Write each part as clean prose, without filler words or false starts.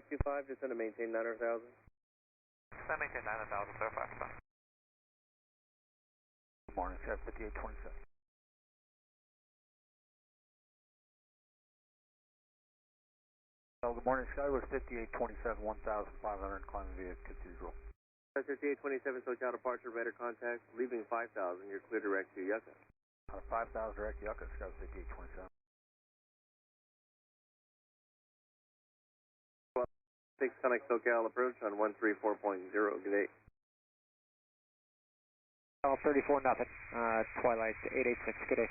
525, descend to maintain 900,000. Descend maintain 900,000, sir, 525. Good morning, Sky 5827. Good morning, Skyward 5827, 1,500, climbing via Cathedral. 5827, SoCal departure, radar contact, leaving 5,000, you're clear direct to Yucca. 5,000 direct Yucca, Skyward 5827. 6 connect SoCal approach on 134.0, good day. 34 nothing, Twilight 886, good day.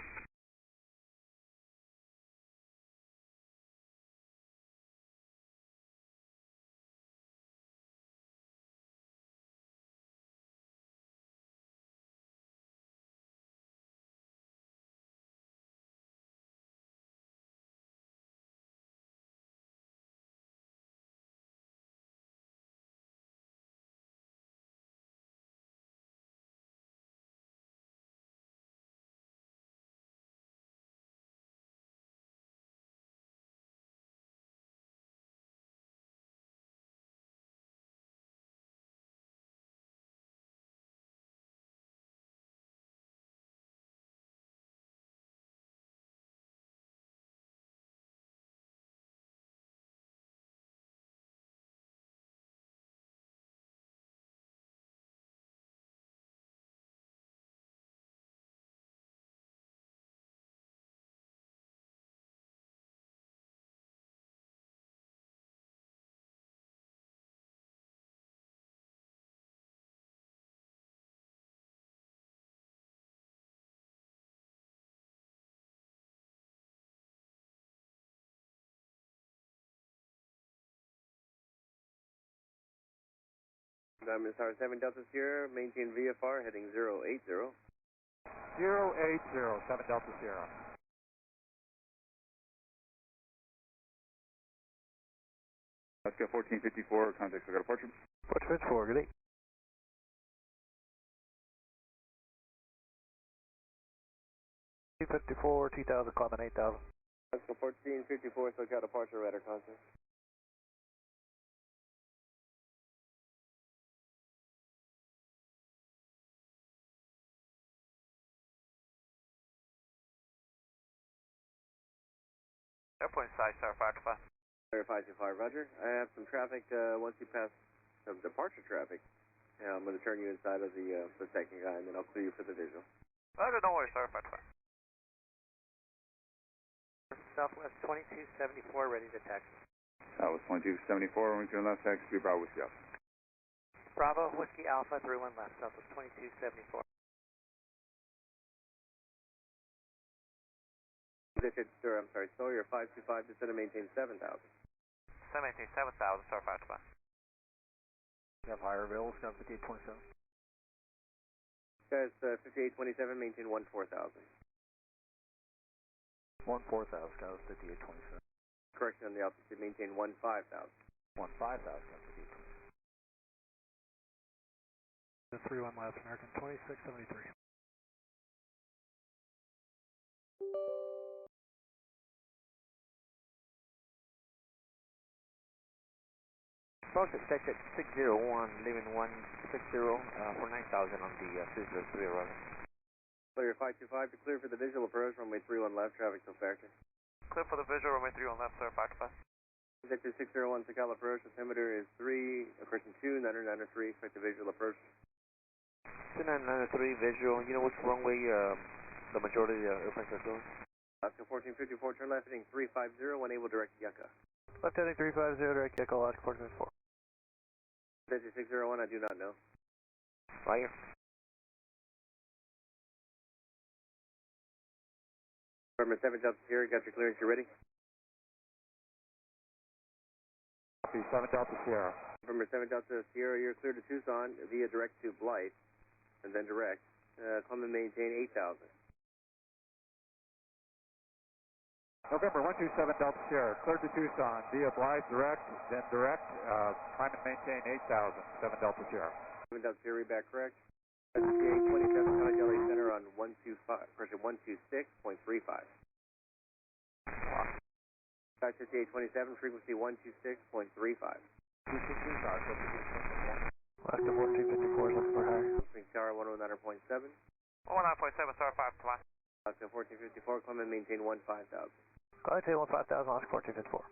Diamond Tower 7 Delta Sierra, maintain VFR heading 080. 080, 7 Delta Sierra. Alaska 1454, contact SoCal departure. 1454, good day. $254, 2,000, climbing 8,000. Alaska 1454, SoCal departure, radar contact. Airport inside, sir, 525. Air 525, roger. I have some traffic, once you pass some departure traffic, I'm going to turn you inside of the second guy, and then I'll clear you for the visual. Roger, don't worry, sir, 525. Southwest 2274, ready to taxi. Southwest 2274, when we turn left, taxi to Bravo Whiskey Alpha. Bravo, Whiskey Alpha, 31 left, Southwest 2274. This is, sir, I'm sorry, Sawyer 525, descend to maintain 7,000. Descend maintain 7,000, sir, 525. You have higher available, Skyward 5827. Guys, 5827, maintain 14,000. 14,000, Skyward 5827. Correction on the altitude, maintain 15,000. 15,000, Skyward 5827. The 31 left, American 2673. Approach expected 601, leaving 160 for 9,000 on the Sizzler 3 runway. Sawyer 525 to clear for the visual approach, runway 31 left, traffic no factor. Clear for the visual, runway 31 left, sir, 525. Sector 601, SoCal approach, altimeter is 3, correction 2, 993, expect the visual approach. 2993 visual, you know which runway the majority of airplanes are going? Alaska 1454, turn left heading 350, unable direct to Yucca. Left heading 350, direct Echo, Alaska 1454. Sector 601, I do not know. Fire. Department 7 Delta Sierra, got your clearance, you ready? Copy, 7 Delta Sierra. Department 7 Delta Sierra, you're clear to Tucson via direct to Blythe, and then direct. Climb and maintain 8,000. November 127 Delta Sierra, cleared to Tucson via Blythe direct, then direct, climb and maintain 8,000, 7 Delta Sierra. 7 Delta Sierra, read back correct. SCA 27 Contact LA Center on 125, correction 126.35. Sky 5827, frequency 126.35. 216, sorry, left to 1454 is looking for higher. Swing tower 109.7. 109.7, star 5 to 5. Left to 1454, climb and maintain 15,000. Go ahead, 15,000, last 1454.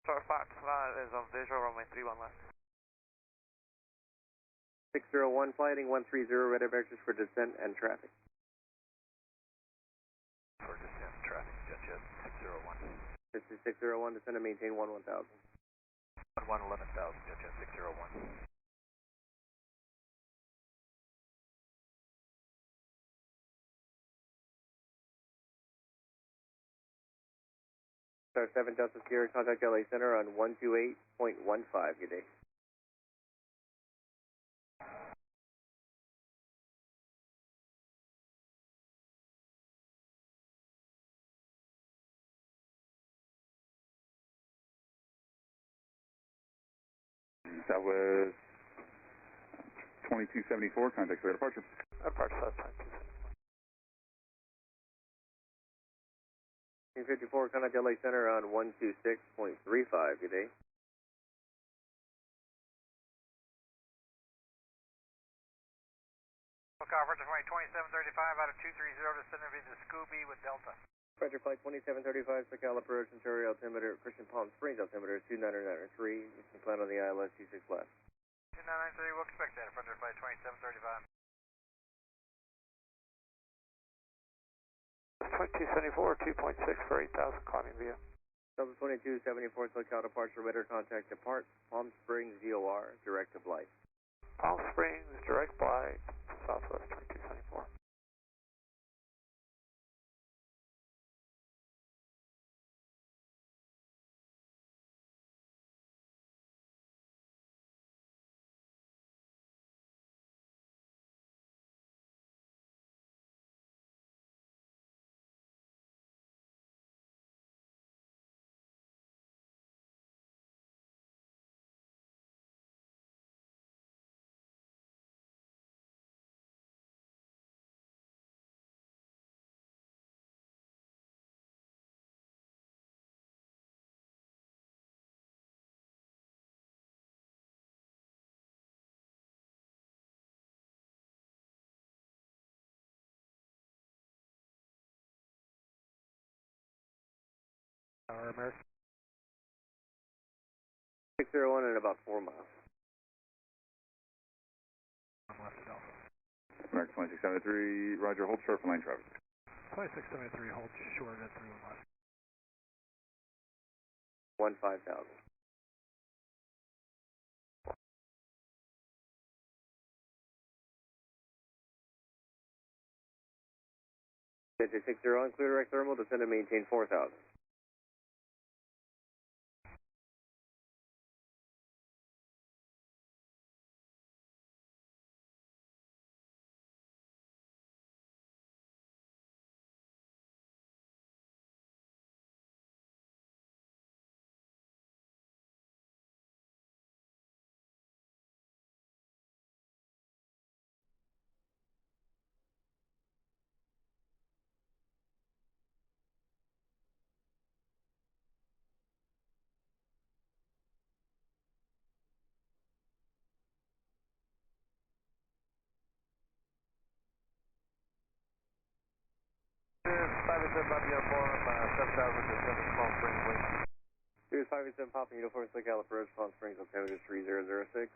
Star 5 to 5 is on visual, runway 31 left. 601, flighting 130, radar vectors for descent and traffic. For descent, traffic, jet 601. This is 601, descend and maintain 11,000. 11,000, jet 601. Star 7 Delta Sierra, contact LA Center on 128.15, good day. Southwest 2274, contact clear departure. Departure south 54, contact LA Center on 126.35, good day. Roger, flight 2735 out of 230, descending via Scooby with Delta. Roger, flight 2735, SoCal approach, Ontario altimeter, Christian Palm Springs altimeter 2993, you can plan on the ILS 26 left. 2993, we'll expect that, Roger, flight 2735. 2274, 2.6 for 8,000, climbing via. Delta 2274, SoCal departure, radar contact depart, Palm Springs VOR, direct to Blythe. Palm Springs, direct flight, Southwest 2274. American. 601 and about 4 miles. I'm left to Delta. American 2673, roger, hold short for lane traffic. 2673, hold short at 31 left. 15,000. Jet 601, clear direct thermal, descend and maintain 4,000. Here's 587 Papa Uniform, SoCal approach, Palm Springs, altimeter 3006.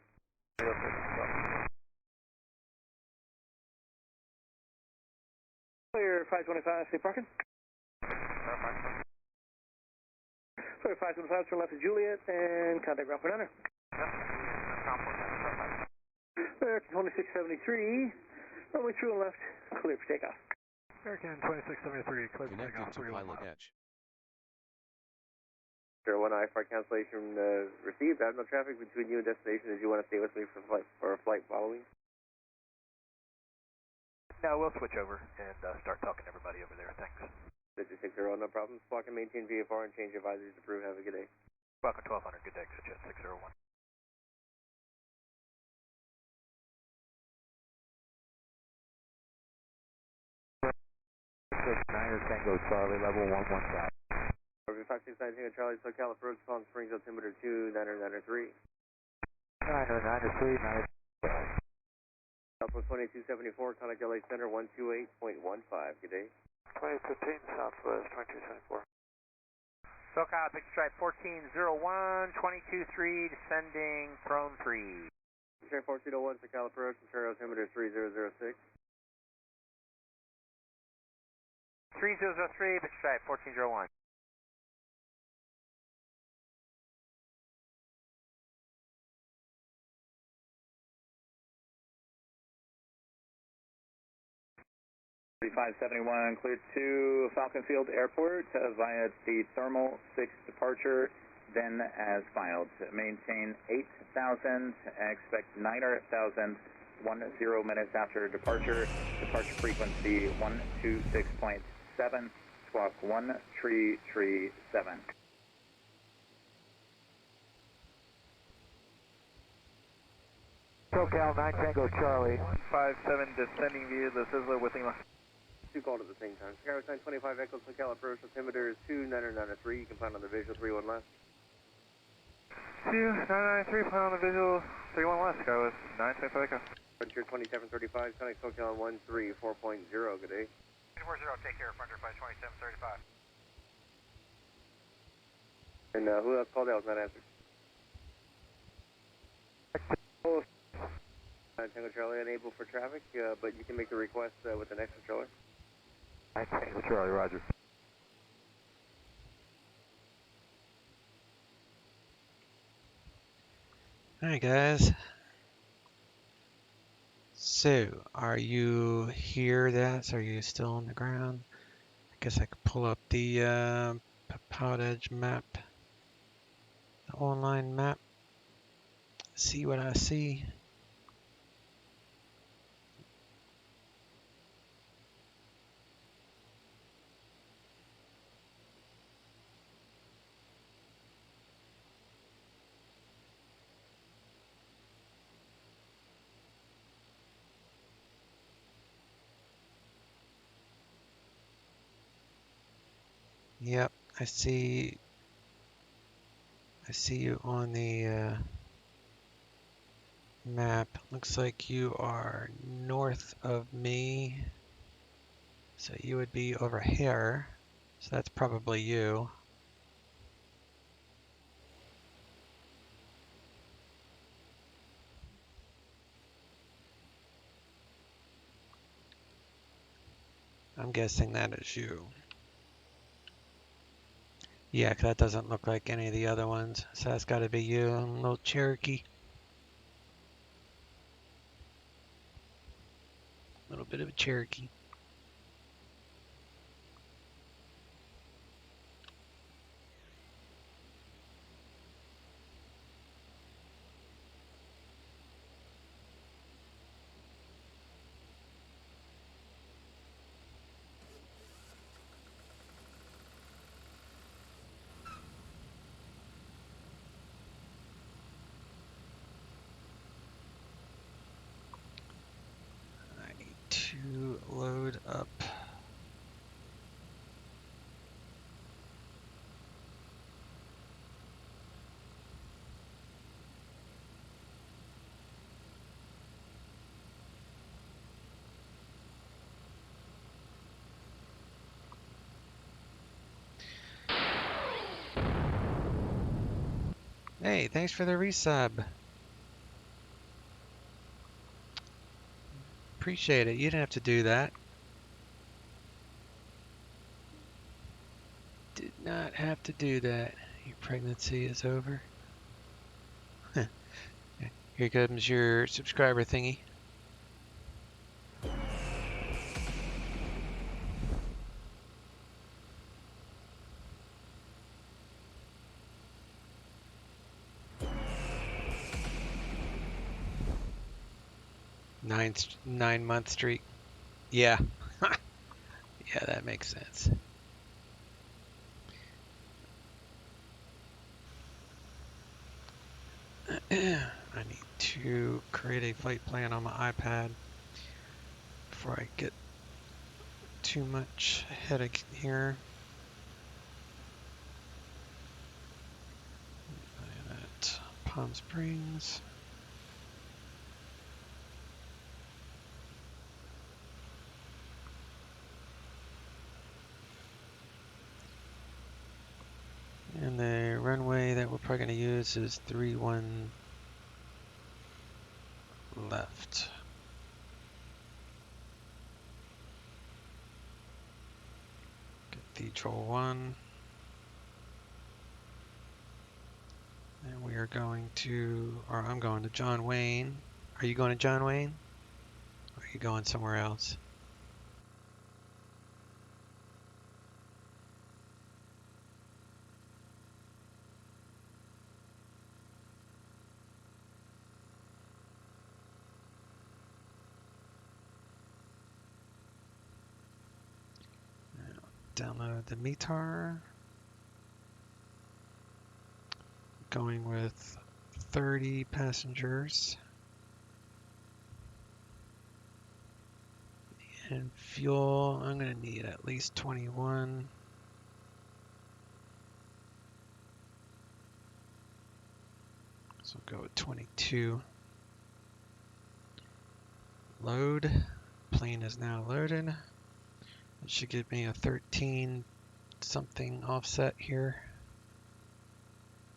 Clear 525, stay parking. Clear 525, turn left to Juliet and contact ground point under. American 2673, runway 2 and left, clear for takeoff. American 2673, clear for Connected takeoff. to PilotEdge. 01I, flight cancellation received. I have no traffic between you and destination. Did you want to stay with me for a flight following? No, we'll switch over and start talking to everybody over there. Thanks. 5601, no problem. Squawk and maintain VFR and change advisories approved. Have a good day. Welcome 1200, good day, jet 601. Niner Tango Charlie, level 115. 569 Tango Charlie, SoCal approach, Palm Springs, altimeter 2993. Niner 93, Southwest 2274, contact LA Center 128.15. Good day. 2015 Southwest 2274. SoCal, big stripe 1401, 223, descending prone 3. Stripe 1401, SoCal approach, Ontario altimeter 3006. 3003, big stripe 1401. .571 cleared to Falcon Field Airport via the Thermal 6 departure, then as filed. Maintain 8,000, expect 9,000, 10 minutes after departure. Departure frequency 126.7, squawk 1337. SoCal 9 Tango Charlie. 57 descending via the Sizzler with Lima. Two called at the same time. Skyro 925 Echo, SoCal approach, altimeter 2993. You can find on the visual 31 left. 2993, plan on the visual 31 left. Skyro 925 Echo. Frontier 2735, contact SoCal 134.0. Good day. 240, take care, Frontier 2735. And who else called? That was not answered. Tango Charlie unable for traffic, but you can make the request with the next controller. 9 Tango Charlie, roger. Alright guys, so are you here? Are you still on the ground? I guess I could pull up the PilotEdge map, the online map, see what I see. Yep, I see you on the map. Looks like you are north of me, so you would be over here, so that's probably you. I'm guessing that is you. Yeah, 'cause that doesn't look like any of the other ones, so that's got to be you. Little Cherokee. A little bit of a Cherokee. I need to load up. Hey, thanks for the resub. Appreciate it. You didn't have to do that. Did not have to do that. Your pregnancy is over. Here comes your subscriber thingy. Nine-month streak. Yeah. Yeah, that makes sense. I need to create a flight plan on my iPad before I get too much headache here. At Palm Springs. And the runway that we're probably going to use is 31 left. Cathedral 1. And we are going to, or I'm going to John Wayne. Are you going to John Wayne? Or are you going somewhere else? Download the METAR. Going with 30 passengers. And fuel, I'm going to need at least 21. So we'll go with 22. Load. Plane is now loaded. It should give me a 13 something offset here.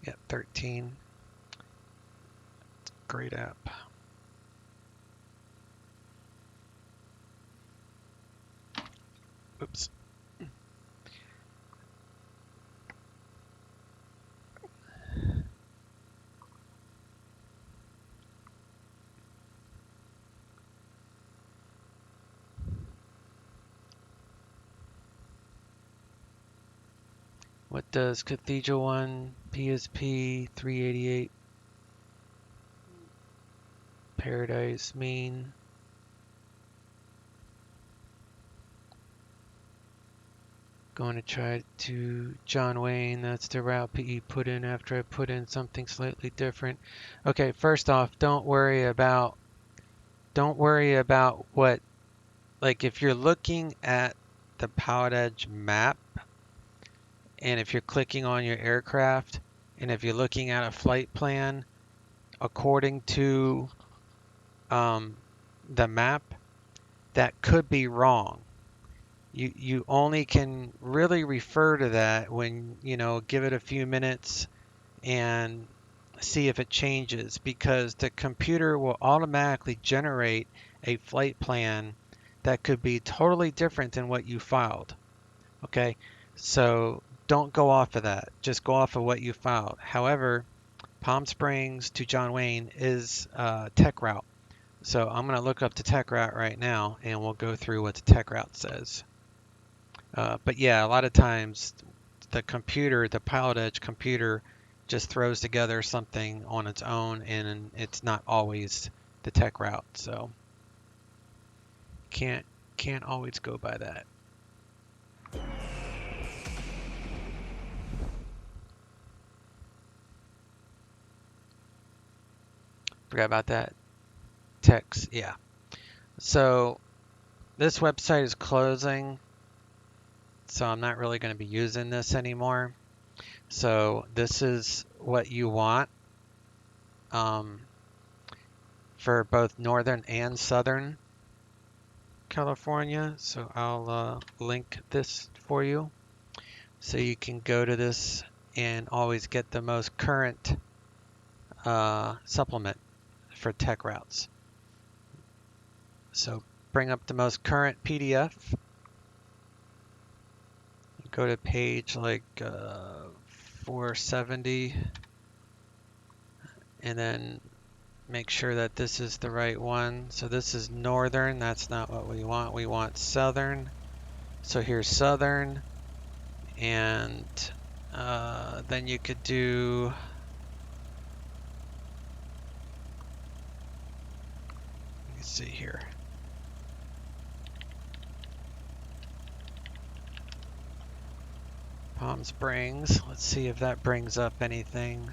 Yeah, 13. It's a great app. Oops. What does Cathedral 1 PSP 388 Paradise mean? Going to try to John Wayne. That's the route PE put in after I put in something slightly different. Okay, first off, don't worry about what, like if you're looking at the PilotEdge map and if you're clicking on your aircraft and if you're looking at a flight plan according to the map, that could be wrong. You only can really refer to that when, you know, give it a few minutes and see if it changes, because the computer will automatically generate a flight plan that could be totally different than what you filed. Okay, so don't go off of that. Just go off of what you filed. However, Palm Springs to John Wayne is tech route. So I'm going to look up the tech route right now and we'll go through what the tech route says. But yeah, a lot of times the computer, the PilotEdge computer, just throws together something on its own and it's not always the tech route. So can't always go by that. Forgot about that. Text, yeah. So this website is closing, so I'm not really going to be using this anymore. So this is what you want for both northern and southern California. So I'll link this for you so you can go to this and always get the most current supplement for tech routes. So bring up the most current PDF. Go to page like 470 and then make sure that this is the right one. So this is northern. That's not what we want. We want southern. So here's southern, and then you could do let's see here. Palm Springs. Let's see if that brings up anything.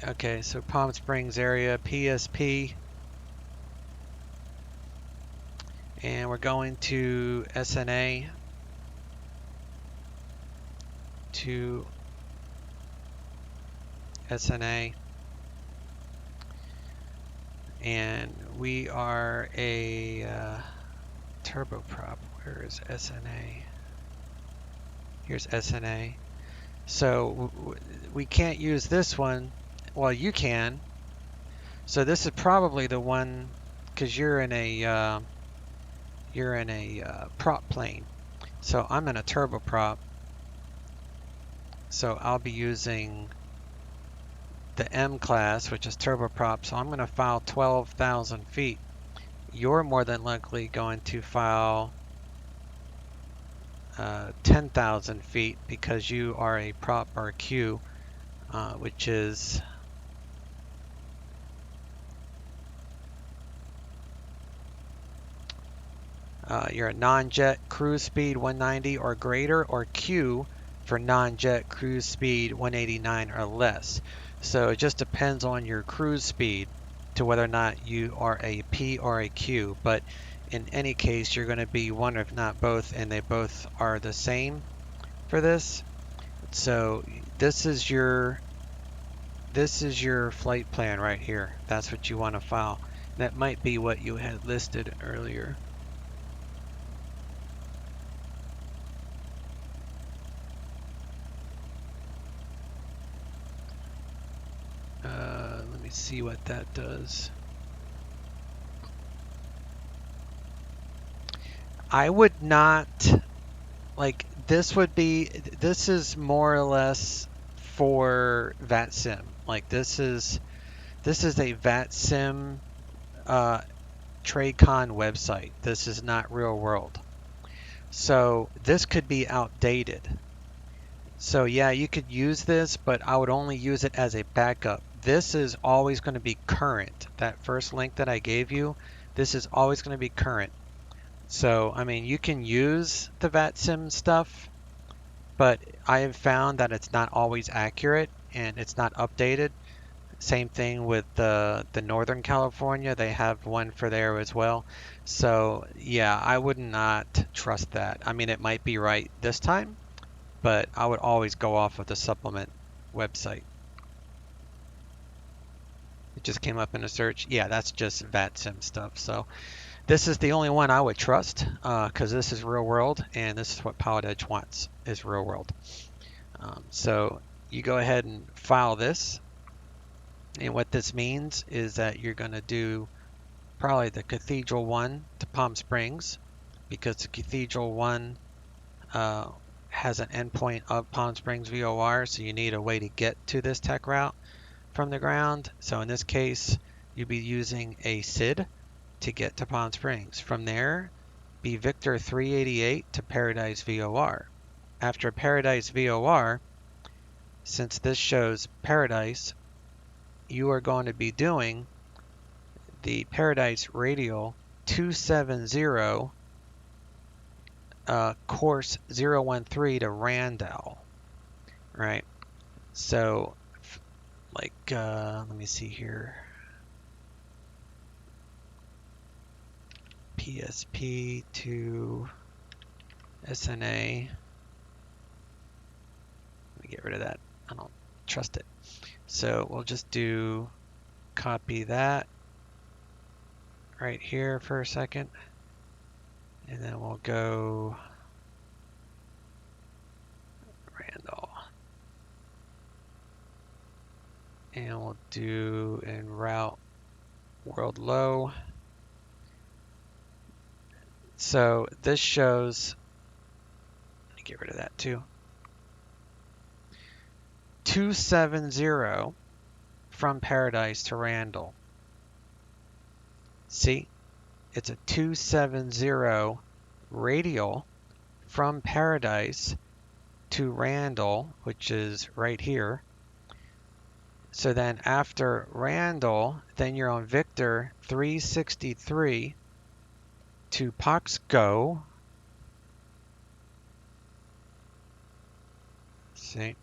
Okay, so Palm Springs area, PSP. And we're going to SNA to SNA. And we are a turboprop. Where is SNA? Here's SNA. So we can't use this one. Well, you can. So this is probably the one, because you're in a prop plane. So I'm in a turboprop. So I'll be using the M class, which is turboprop. So I'm going to file 12,000 feet. You're more than likely going to file 10,000 feet because you are a prop or a Q, which is you're a non-jet cruise speed 190 or greater, or Q for non-jet cruise speed 189 or less. So it just depends on your cruise speed to whether or not you are a P or a Q. But in any case, you're going to be one if not both, and they both are the same for this. So this is your flight plan right here. That's what you want to file. That might be what you had listed earlier. Let me see what that does. I would not, like, this is more or less for VATSIM. Like this is a VATSIM TradeCon website. This is not real world. So this could be outdated. So yeah, you could use this, but I would only use it as a backup. This is always going to be current. That first link that I gave you, this is always going to be current. So, I mean, you can use the VATSIM stuff, but I have found that it's not always accurate and it's not updated. Same thing with the Northern California. They have one for there as well. So, yeah, I would not trust that. I mean, it might be right this time, but I would always go off of the supplement website. It just came up in a search. Yeah, that's just VATSIM stuff. So this is the only one I would trust because this is real world, and this is what PilotEdge wants, is real world. So you go ahead and file this. And what this means is that you're going to do probably the Cathedral 1 to Palm Springs, because the Cathedral 1 has an endpoint of Palm Springs VOR, so you need a way to get to this tech route from the ground. So in this case, you'll be using a SID to get to Palm Springs. From there, be Victor 388 to Paradise VOR. After Paradise VOR, since this shows Paradise, you are going to be doing the Paradise Radial 270 course 013 to Randall, right? So, like, let me see here. PSP to SNA. Let me get rid of that. I don't trust it. So we'll just do copy that right here for a second. And then we'll go Randall. And we'll do en route world low. So this shows, let me get rid of that too. 270 from Paradise to Randall. See, it's a 270 radial from Paradise to Randall, which is right here. So then after Randall, then you're on Victor 363 to Pox-Go. See,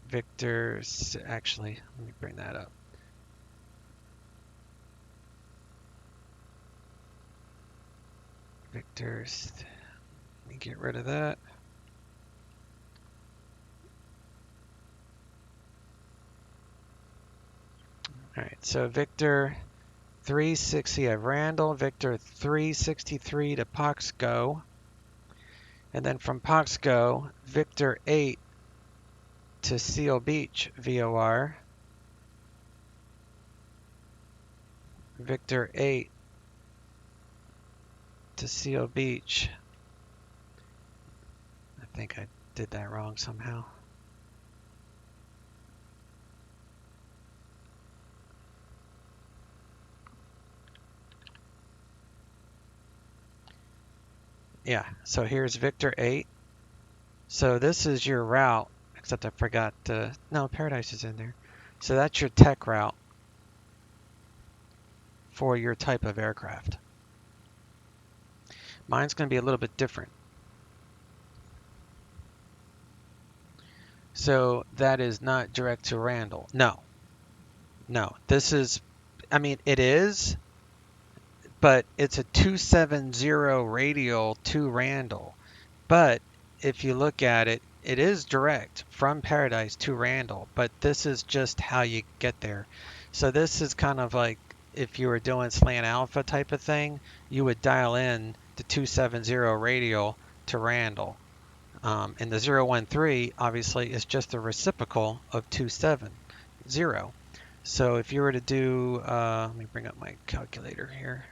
Victor, actually, let me bring that up. Victor's. Let me get rid of that. All right, so Victor 360 at Randall, Victor 363 to Poxgo, and then from Poxgo, Victor 8 to Seal Beach VOR, Victor 8 to Seal Beach. I think I did that wrong somehow. Yeah, so here's Victor 8. So this is your route, except I forgot to, no, Paradise is in there. So that's your tech route for your type of aircraft. Mine's going to be a little bit different. So that is not direct to Randall. No. This is, I mean, it is, but it's a 270 radial to Randall. But if you look at it, it is direct from Paradise to Randall, but this is just how you get there. So this is kind of like if you were doing slant alpha type of thing, you would dial in the 270 radial to Randall. And the 013 obviously is just the reciprocal of 270. So if you were to do, let me bring up my calculator here.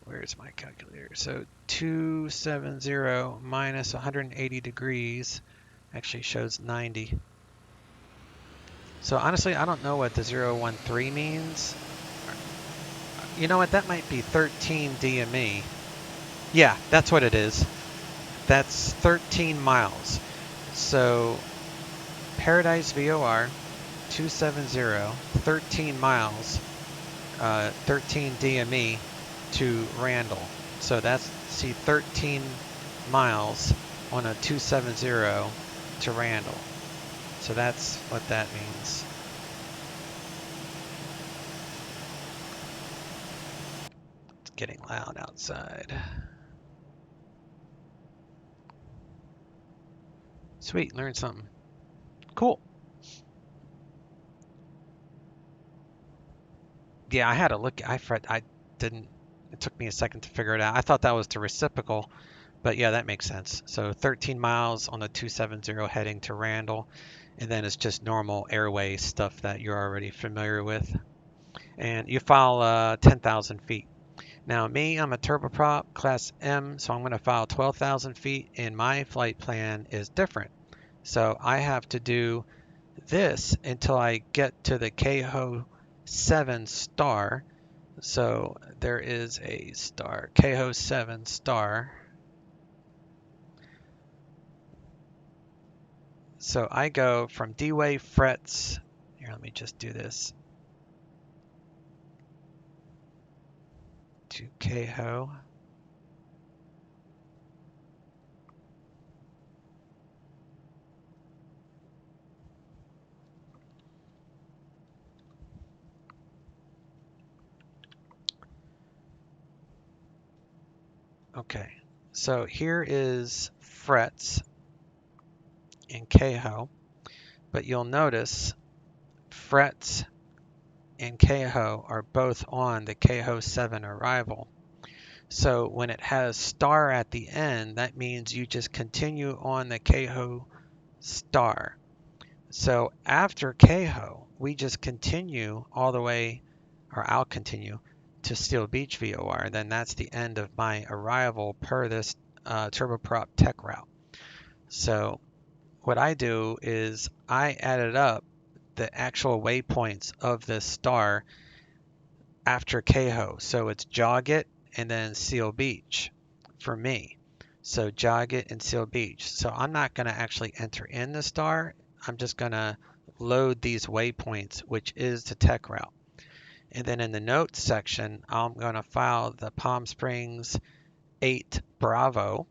Where's my calculator? So 270 minus 180 degrees actually shows 90. So honestly, I don't know what the 013 means. You know what? That might be 13 DME. Yeah, that's what it is. That's 13 miles. So Paradise VOR 270, 13 miles, 13 DME to Randall. So that's, see, 13 miles on a 270 to Randall. So that's what that means. It's getting loud outside. Sweet, learned something. Cool. Yeah, I had to look. I didn't. It took me a second to figure it out. I thought that was the reciprocal, but yeah, that makes sense. So 13 miles on the 270 heading to Randall, and then it's just normal airway stuff that you're already familiar with. And you file 10,000 feet. Now me, I'm a turboprop class M, so I'm going to file 12,000 feet, and my flight plan is different. So I have to do this until I get to the KHO 7 star. So there is a star, KHO 7 star. So I go from D-Way frets. Here, let me just do this. To KHO. Okay, so here is frets in KHO, but you'll notice frets and KHO are both on the KHO 7 arrival. So when it has star at the end, that means you just continue on the KHO star. So after KHO, we just continue all the way, or I'll continue to Steel Beach VOR. Then that's the end of my arrival per this turboprop tech route. So what I do is I added up the actual waypoints of this star after KHO. So it's Jogget and then Seal Beach for me. So Jogget and Seal Beach. So I'm not going to actually enter in the star. I'm just going to load these waypoints, which is the tech route. And then in the notes section, I'm going to file the Palm Springs 8 Bravo,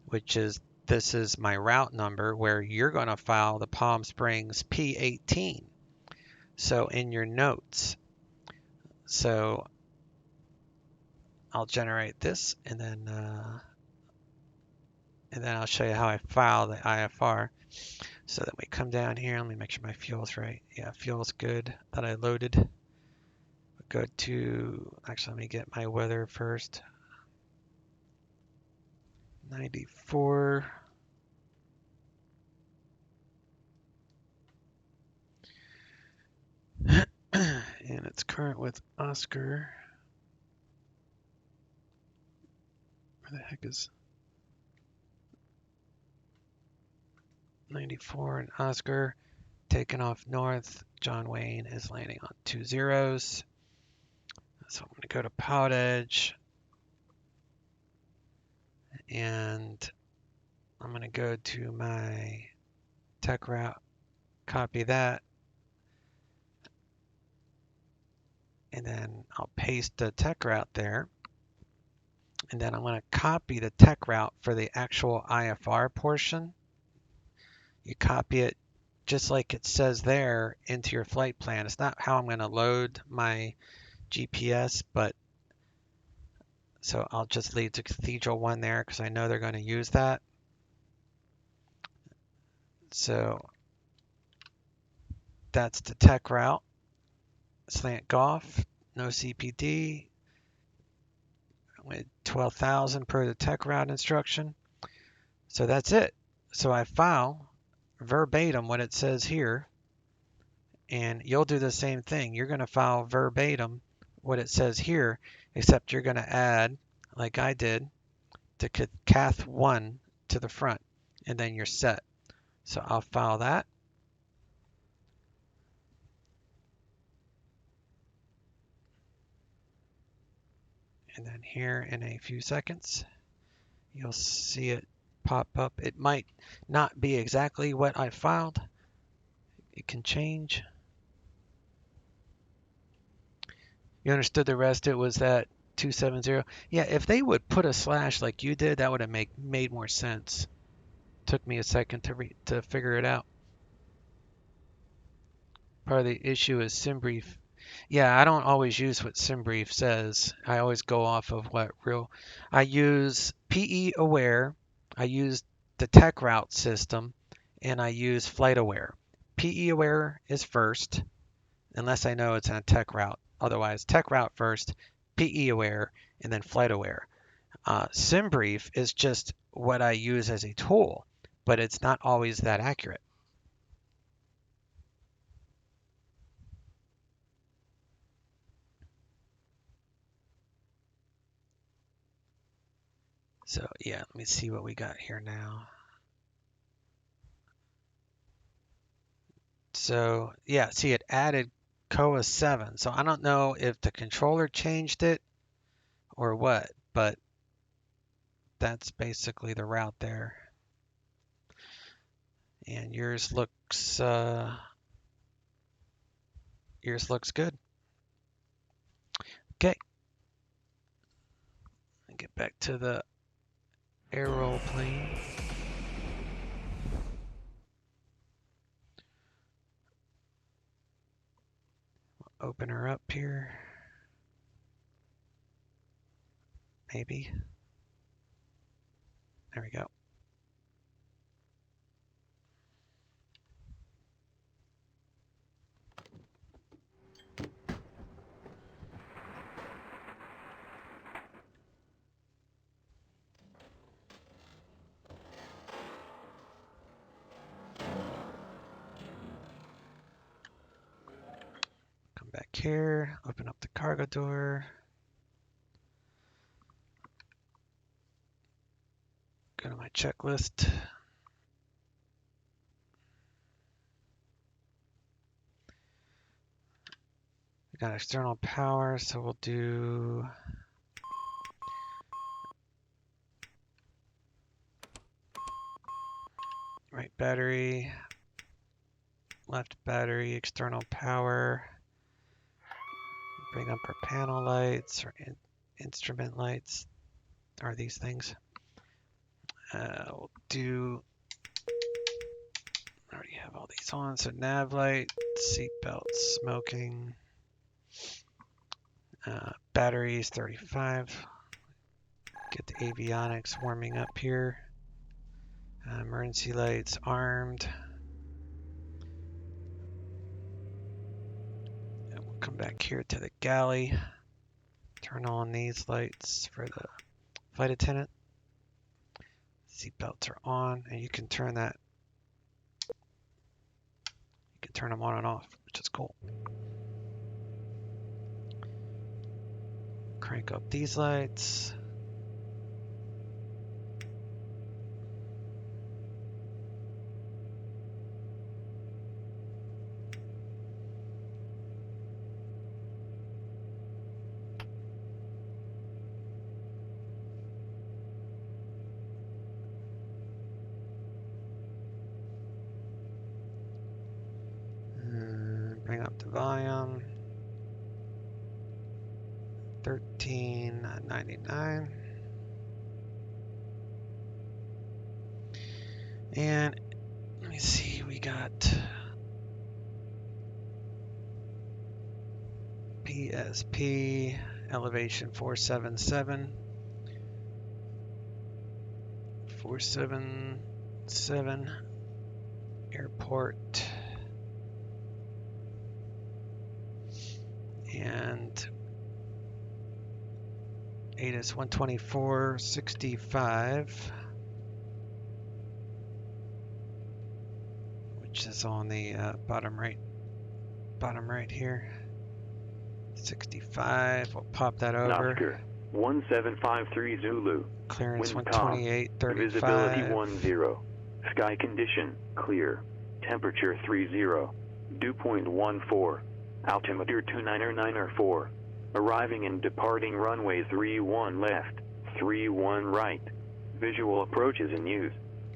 which is, this is my route number, where you're going to file the Palm Springs P18. So in your notes, so I'll generate this, and then I'll show you how I file the IFR. So then we come down here. Let me make sure my fuel's right. Yeah, fuel's good that I loaded. Go to, actually, let me get my weather first. 94. And it's current with Oscar. Where the heck is 94 and Oscar? Taking off north. John Wayne is landing on 2 zeros. So I'm going to go to PilotEdge. And I'm going to go to my tech route, copy that. And then I'll paste the tech route there. And then I'm going to copy the tech route for the actual IFR portion. You copy it just like it says there into your flight plan. It's not how I'm going to load my GPS, but so I'll just leave the Cathedral 1 there because I know they're going to use that. So that's the tech route. Slant Golf, no CPD, with 12,000 per the tech route instruction. So that's it. So I file verbatim what it says here, and you'll do the same thing. You're going to file verbatim what it says here, except you're going to add, like I did, the Cath 1 to the front, and then you're set. So I'll file that. And then here in a few seconds, you'll see it pop up. It might not be exactly what I filed. It can change. You understood the rest? It was that 270. Yeah, if they would put a slash like you did, that would have made more sense. Took me a second to figure it out. Part of the issue is SimBrief. Yeah, I don't always use what SimBrief says. I always go off of what real. I use PE Aware. I use the tech route system, and I use Flight Aware. PE Aware is first, unless I know it's on a tech route. Otherwise, tech route first, PE Aware, and then Flight Aware. SimBrief is just what I use as a tool, but it's not always that accurate. So yeah, let me see what we got here now. So yeah, see it added COA 7. So I don't know if the controller changed it or what, but that's basically the route there. And yours looks good. Okay. Get back to the aeroplane. Open her up here. Maybe. There we go. Come back here, open up the cargo door. Go to my checklist. We got external power, so we'll do right battery, left battery, external power. Bring up our panel lights or instrument lights, are these things. We'll do, I already have all these on, so nav light, seat belt, smoking, batteries 35. get the avionics warming up here. Emergency lights armed. And we'll come back here to the galley. Turn on these lights for the flight attendant. Seatbelts are on, and you can turn that. You can turn them on and off, which is cool. Crank up these lights. Bring up the volume. 1399. And let me see, we got PSP elevation 477. 477 airport. And ATIS 124.65, which is on the bottom right here. 65. We'll pop that over. Oscar 1753 Zulu. Clearance Wind 128.35. Visibility 10. Sky condition clear. Temperature 30. Dew point 14. Altimeter 299.4. Arriving and departing runway 31 left, 31 right. Visual approaches in use.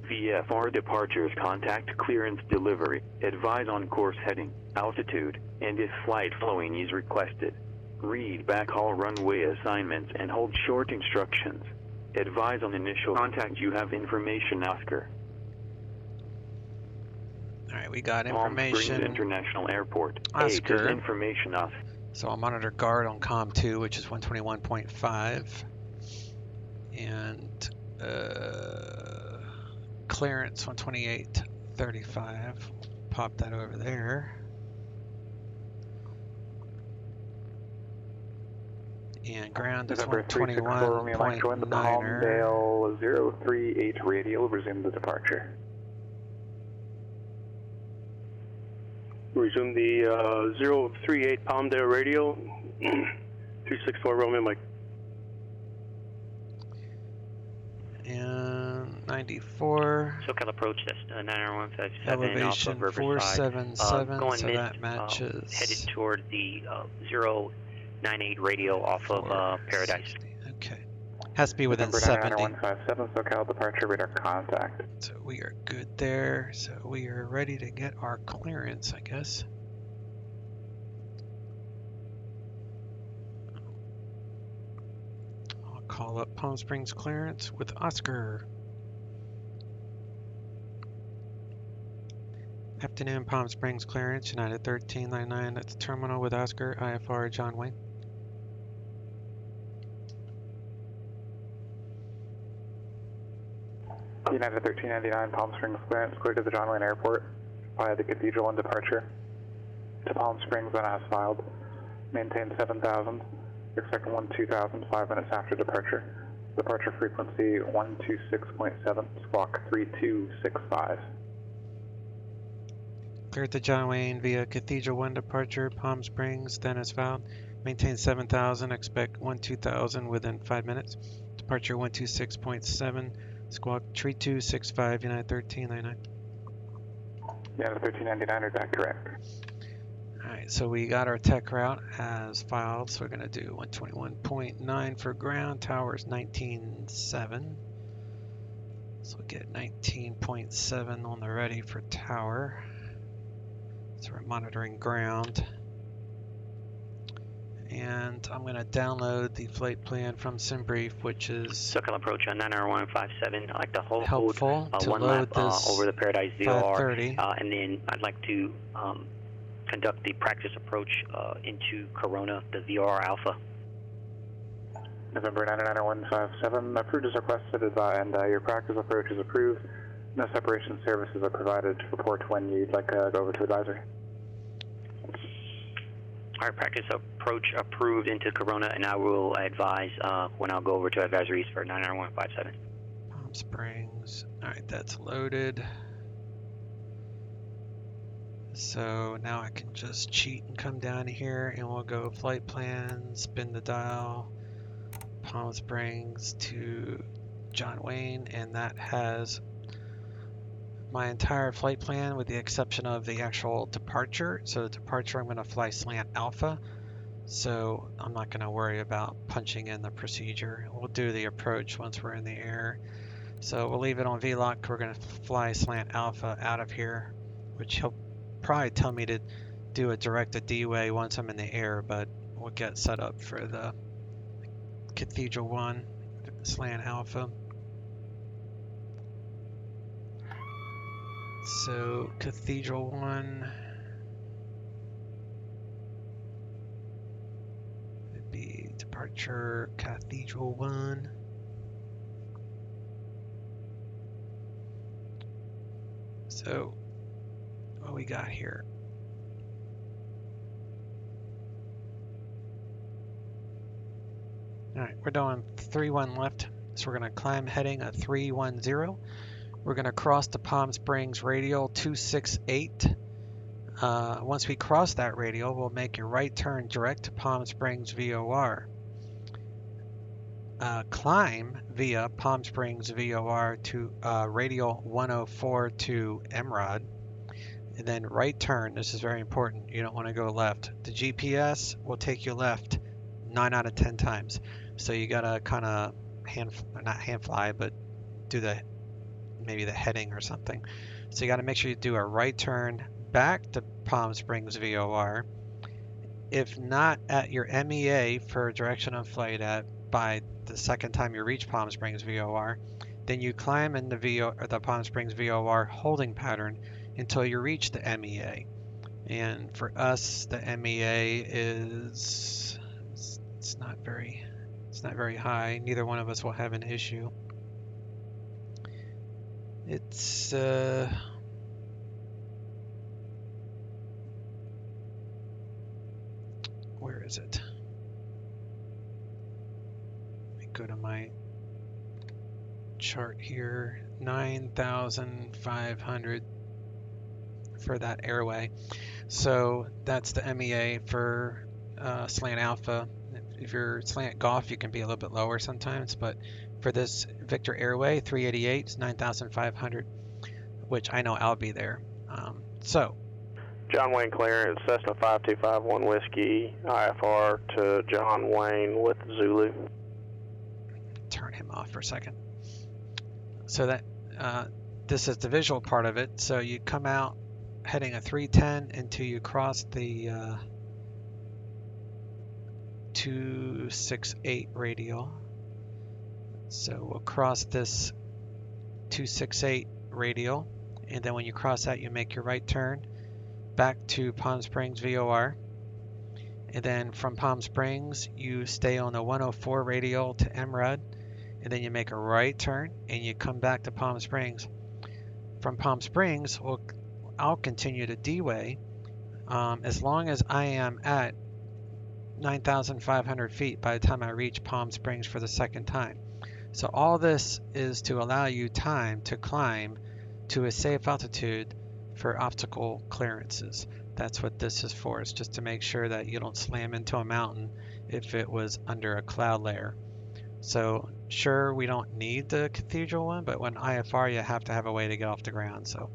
VFR departures, contact clearance delivery. Advise on course heading, altitude, and if flight following is requested. Read backhaul runway assignments and hold short instructions. Advise on initial contact. You have information, Oscar. Alright, we got Palm Springs information. International Airport. Oscar. ATIS information, Oscar. So I'll monitor guard on COM 2, which is 121.5. And clearance 128.35. Pop that over there. And ground is 121.9. Palmdale 038 radial, resume the departure. Resume the 038 Palmdale radio. 364 Romeo Mike. And 94. SoCal approach, that's 99157. Elevation 477, going so mid, that matches. headed toward the 098 radio off of Paradise. Okay. Has to be within Number 70. 99157, SoCal departure, radar contact. So we are good there. So we are ready to get our clearance, I guess. I'll call up Palm Springs clearance with Oscar. Afternoon, Palm Springs clearance, United 1399 at the terminal with Oscar, IFR John Wayne. United 1399, Palm Springs clearance, clear to the John Wayne Airport via the Cathedral and departure. To Palm Springs when as filed. Maintain 7,000. Expect 12,000 5 minutes after departure. Departure frequency 126.7, squawk 3265. Cleared to John Wayne via Cathedral 1 departure, Palm Springs, then as filed. Maintain 7,000, expect 12,000 within 5 minutes. Departure 126.7, squawk 3265, United 1399. United 1399, is that correct? Alright, so we got our tech route as filed, so we're going to do 121.9 for ground, tower is 19.7. So we'll get 19.7 on the ready for tower. So we're monitoring ground. And I'm going to download the flight plan from SimBrief, which is SoCal approach on 99157. I'd like to hold helpful to one load lap this over the Paradise VOR, 530. and then I'd like to conduct the practice approach into Corona, the VOR Alpha. November 99157, approved as requested, and your practice approach is approved. No separation services are provided. Report when you'd like to go over to advisory. All right, practice approach approved into Corona, and I will advise when I'll go over to advisories for 99157. Palm Springs. All right, that's loaded. So now I can just cheat and come down here, and we'll go flight plan, spin the dial, Palm Springs to John Wayne, and that has my entire flight plan with the exception of the actual departure. So the departure, I'm going to fly slant alpha, so I'm not going to worry about punching in the procedure. We'll do the approach once we're in the air. So we'll leave it on VLOC. We're going to fly slant alpha out of here, which he'll probably tell me to do a directed D-way once I'm in the air, but we'll get set up for the Cathedral 1 slant alpha. So Cathedral 1 would be departure Cathedral 1. So what we got here? All right, we're doing 3-1 left, so we're going to climb heading a 310. We're going to cross the Palm Springs radial 268. Once we cross that radial, we'll make a right turn direct to Palm Springs VOR. Climb via Palm Springs VOR to radial 104 to MROD. And then right turn, this is very important, you don't want to go left. The GPS will take you left 9 out of 10 times. So you got to kind of not hand fly, but do maybe the heading or something. So you got to make sure you do a right turn back to Palm Springs VOR. If not at your MEA for direction of flight by the second time you reach Palm Springs VOR, then you climb in the Palm Springs VOR holding pattern until you reach the MEA. And for us, the MEA is it's not very high. Neither one of us will have an issue. It's where is it? Let me go to my chart here. 9,500 for that airway. So that's the MEA for slant alpha. If you're slant golf, you can be a little bit lower sometimes, but for this Victor Airway 388 is 9,500, which I know I'll be there. So John Wayne clearance, Cessna 5251 Whiskey, IFR to John Wayne with Zulu. Turn him off for a second. So that this is the visual part of it. So you come out heading a 310 until you cross the 268 radial. So we'll cross this 268 radial, and then when you cross that, you make your right turn back to Palm Springs VOR, and then from Palm Springs you stay on the 104 radial to MRUD, and then you make a right turn and you come back to Palm Springs. From Palm Springs, I'll continue to D-way as long as I am at 9,500 feet by the time I reach Palm Springs for the second time. So all this is to allow you time to climb to a safe altitude for obstacle clearances. That's what this is for. It's just to make sure that you don't slam into a mountain if it was under a cloud layer. So sure, we don't need the Cathedral one, but when IFR, you have to have a way to get off the ground. So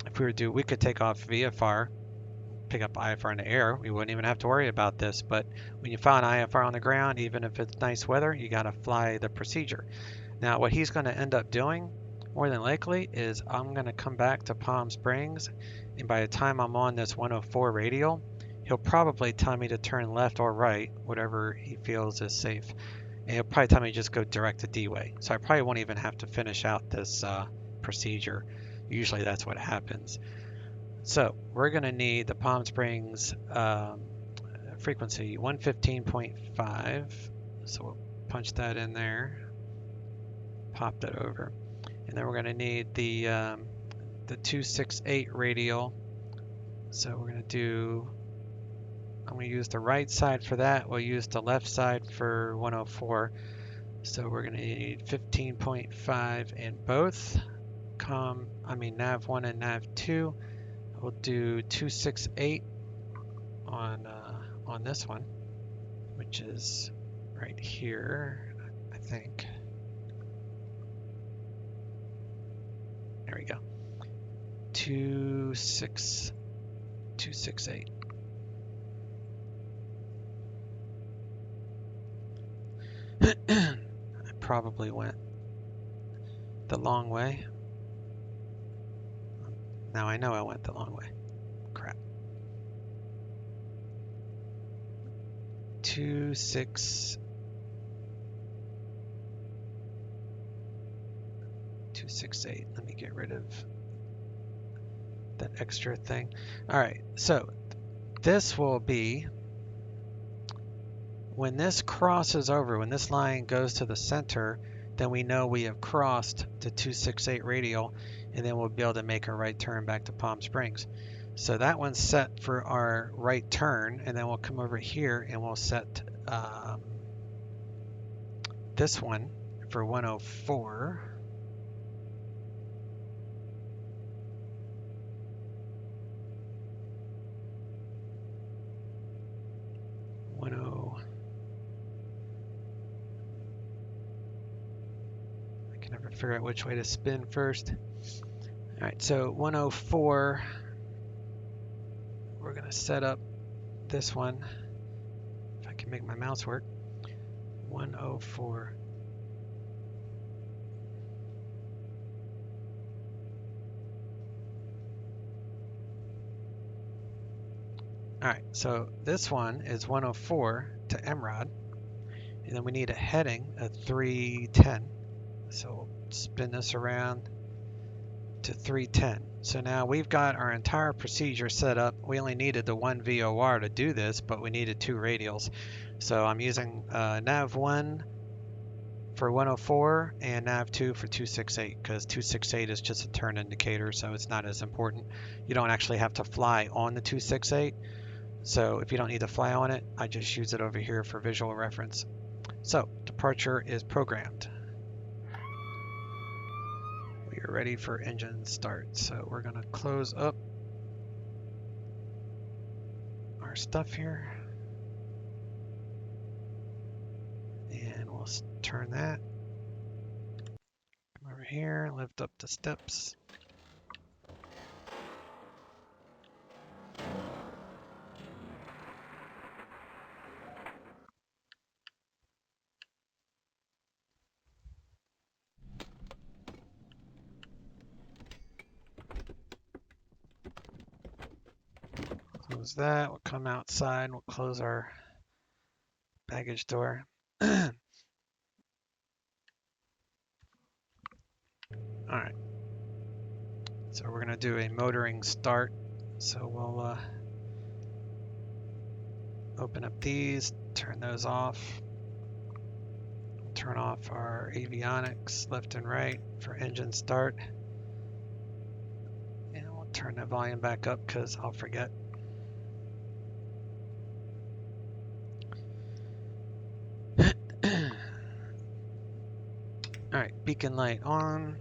if we were to we could take off VFR, pick up IFR in the air. We wouldn't even have to worry about this. But when you find IFR on the ground, even if it's nice weather, you got to fly the procedure. Now, what he's going to end up doing, more than likely, is I'm going to come back to Palm Springs, and by the time I'm on this 104 radial, he'll probably tell me to turn left or right, whatever he feels is safe. And he'll probably tell me to just go direct to D-way. So I probably won't even have to finish out this procedure. Usually that's what happens. So we're going to need the Palm Springs frequency 115.5. So we'll punch that in there, pop that over, and then we're going to need the 268 radial. So we're going to do, I'm going to use the right side for that. We'll use the left side for 104. So we're going to need 15.5 in both nav 1 and nav 2. We'll do 268 on this one, which is right here, I think. There we go. 268. I probably went the long way. Now I know I went the long way. Crap. 268. Let me get rid of that extra thing. All right, so this will be when this crosses over, when this line goes to the center, then we know we have crossed the 268 radial, and then we'll be able to make a right turn back to Palm Springs. So that one's set for our right turn, and then we'll come over here and we'll set this one for 104. I can never figure out which way to spin first. All right, so 104. We're gonna set up this one. If I can make my mouse work. 104. All right, so this one is 104 to MROD, and then we need a heading at 310. So we'll spin this around to 310. So now we've got our entire procedure set up. We only needed the one VOR to do this, but we needed two radials. So I'm using nav 1 for 104 and nav 2 for 268, because 268 is just a turn indicator, so it's not as important. You don't actually have to fly on the 268. So if you don't need to fly on it, I just use it over here for visual reference. So departure is programmed. We are ready for engine start. So we're going to close up our stuff here. And we'll turn that. Come over here, lift up the steps. Close that. We'll come outside. We'll close our baggage door. All right. So we're going to do a motoring start. So we'll open up these, turn those off. We'll turn off our avionics left and right for engine start. And we'll turn the volume back up because I'll forget. All right, beacon light on.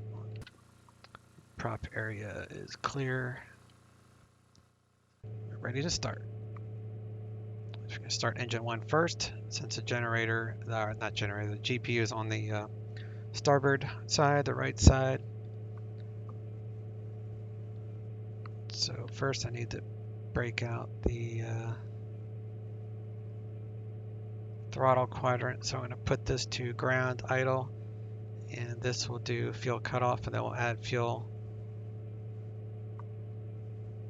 Prop area is clear. We're ready to start. We're going to start engine 1 first, since the generator, not generator, the GPU is on the starboard side, the right side. So first I need to break out the throttle quadrant. So I'm going to put this to ground idle, and this will do fuel cutoff, and then we'll add fuel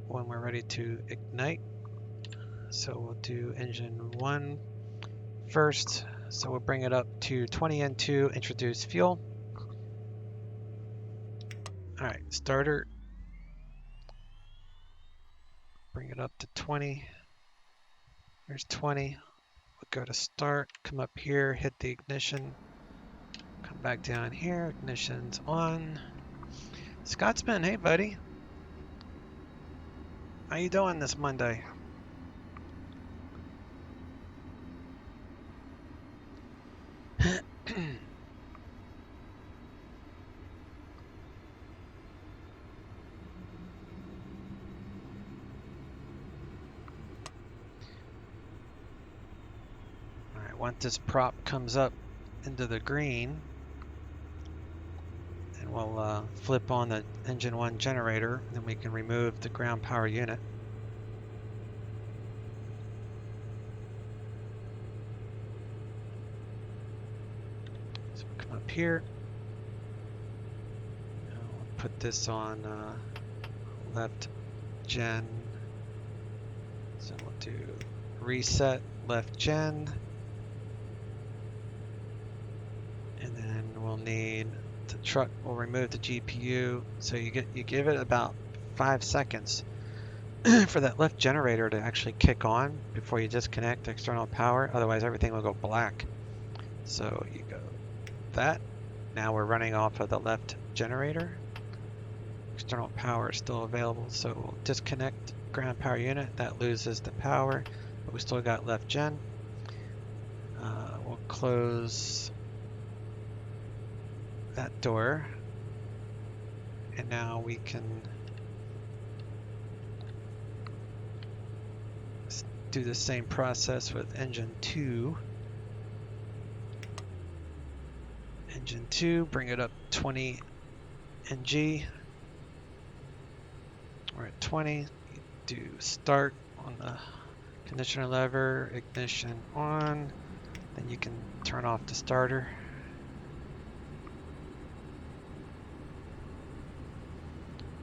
when we're ready to ignite. So we'll do engine 1 first. So we'll bring it up to 20 N2, introduce fuel. All right, starter. Bring it up to 20. There's 20. We'll go to start, come up here, hit the ignition, come back down here, ignition's on. Scotsman, hey buddy. How you doing this Monday? Alright, once this prop comes up into the green, and we'll flip on the engine 1 generator, then we can remove the ground power unit. So we'll come up here. We'll put this on left gen. So we'll do reset left gen. And then we'll need the truck. We'll remove the GPU. So you give it about 5 seconds for that left generator to actually kick on before you disconnect the external power. Otherwise, everything will go black. So you go that. Now we're running off of the left generator. External power is still available. So we'll disconnect ground power unit. That loses the power, but we still got left gen. We'll close that door, and now we can do the same process with engine 2. Engine 2, bring it up 20 NG. We're at 20. Do start on the conditioner lever, ignition on, then you can turn off the starter.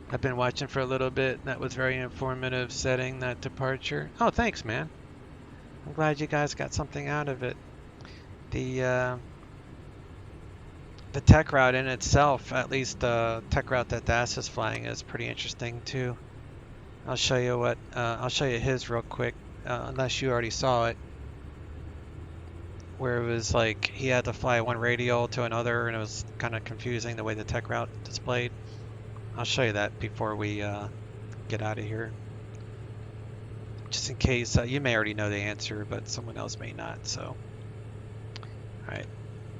I've been watching for a little bit. That was very informative, setting that departure. Oh, thanks, man. I'm glad you guys got something out of it. The tech route in itself, at least the tech route that Das is flying, is pretty interesting too. I'll show you what. I'll show you his real quick, unless you already saw it, where it was like he had to fly one radial to another, and it was kind of confusing the way the tech route displayed. I'll show you that before we get out of here. Just in case, you may already know the answer, but someone else may not, so. Alright,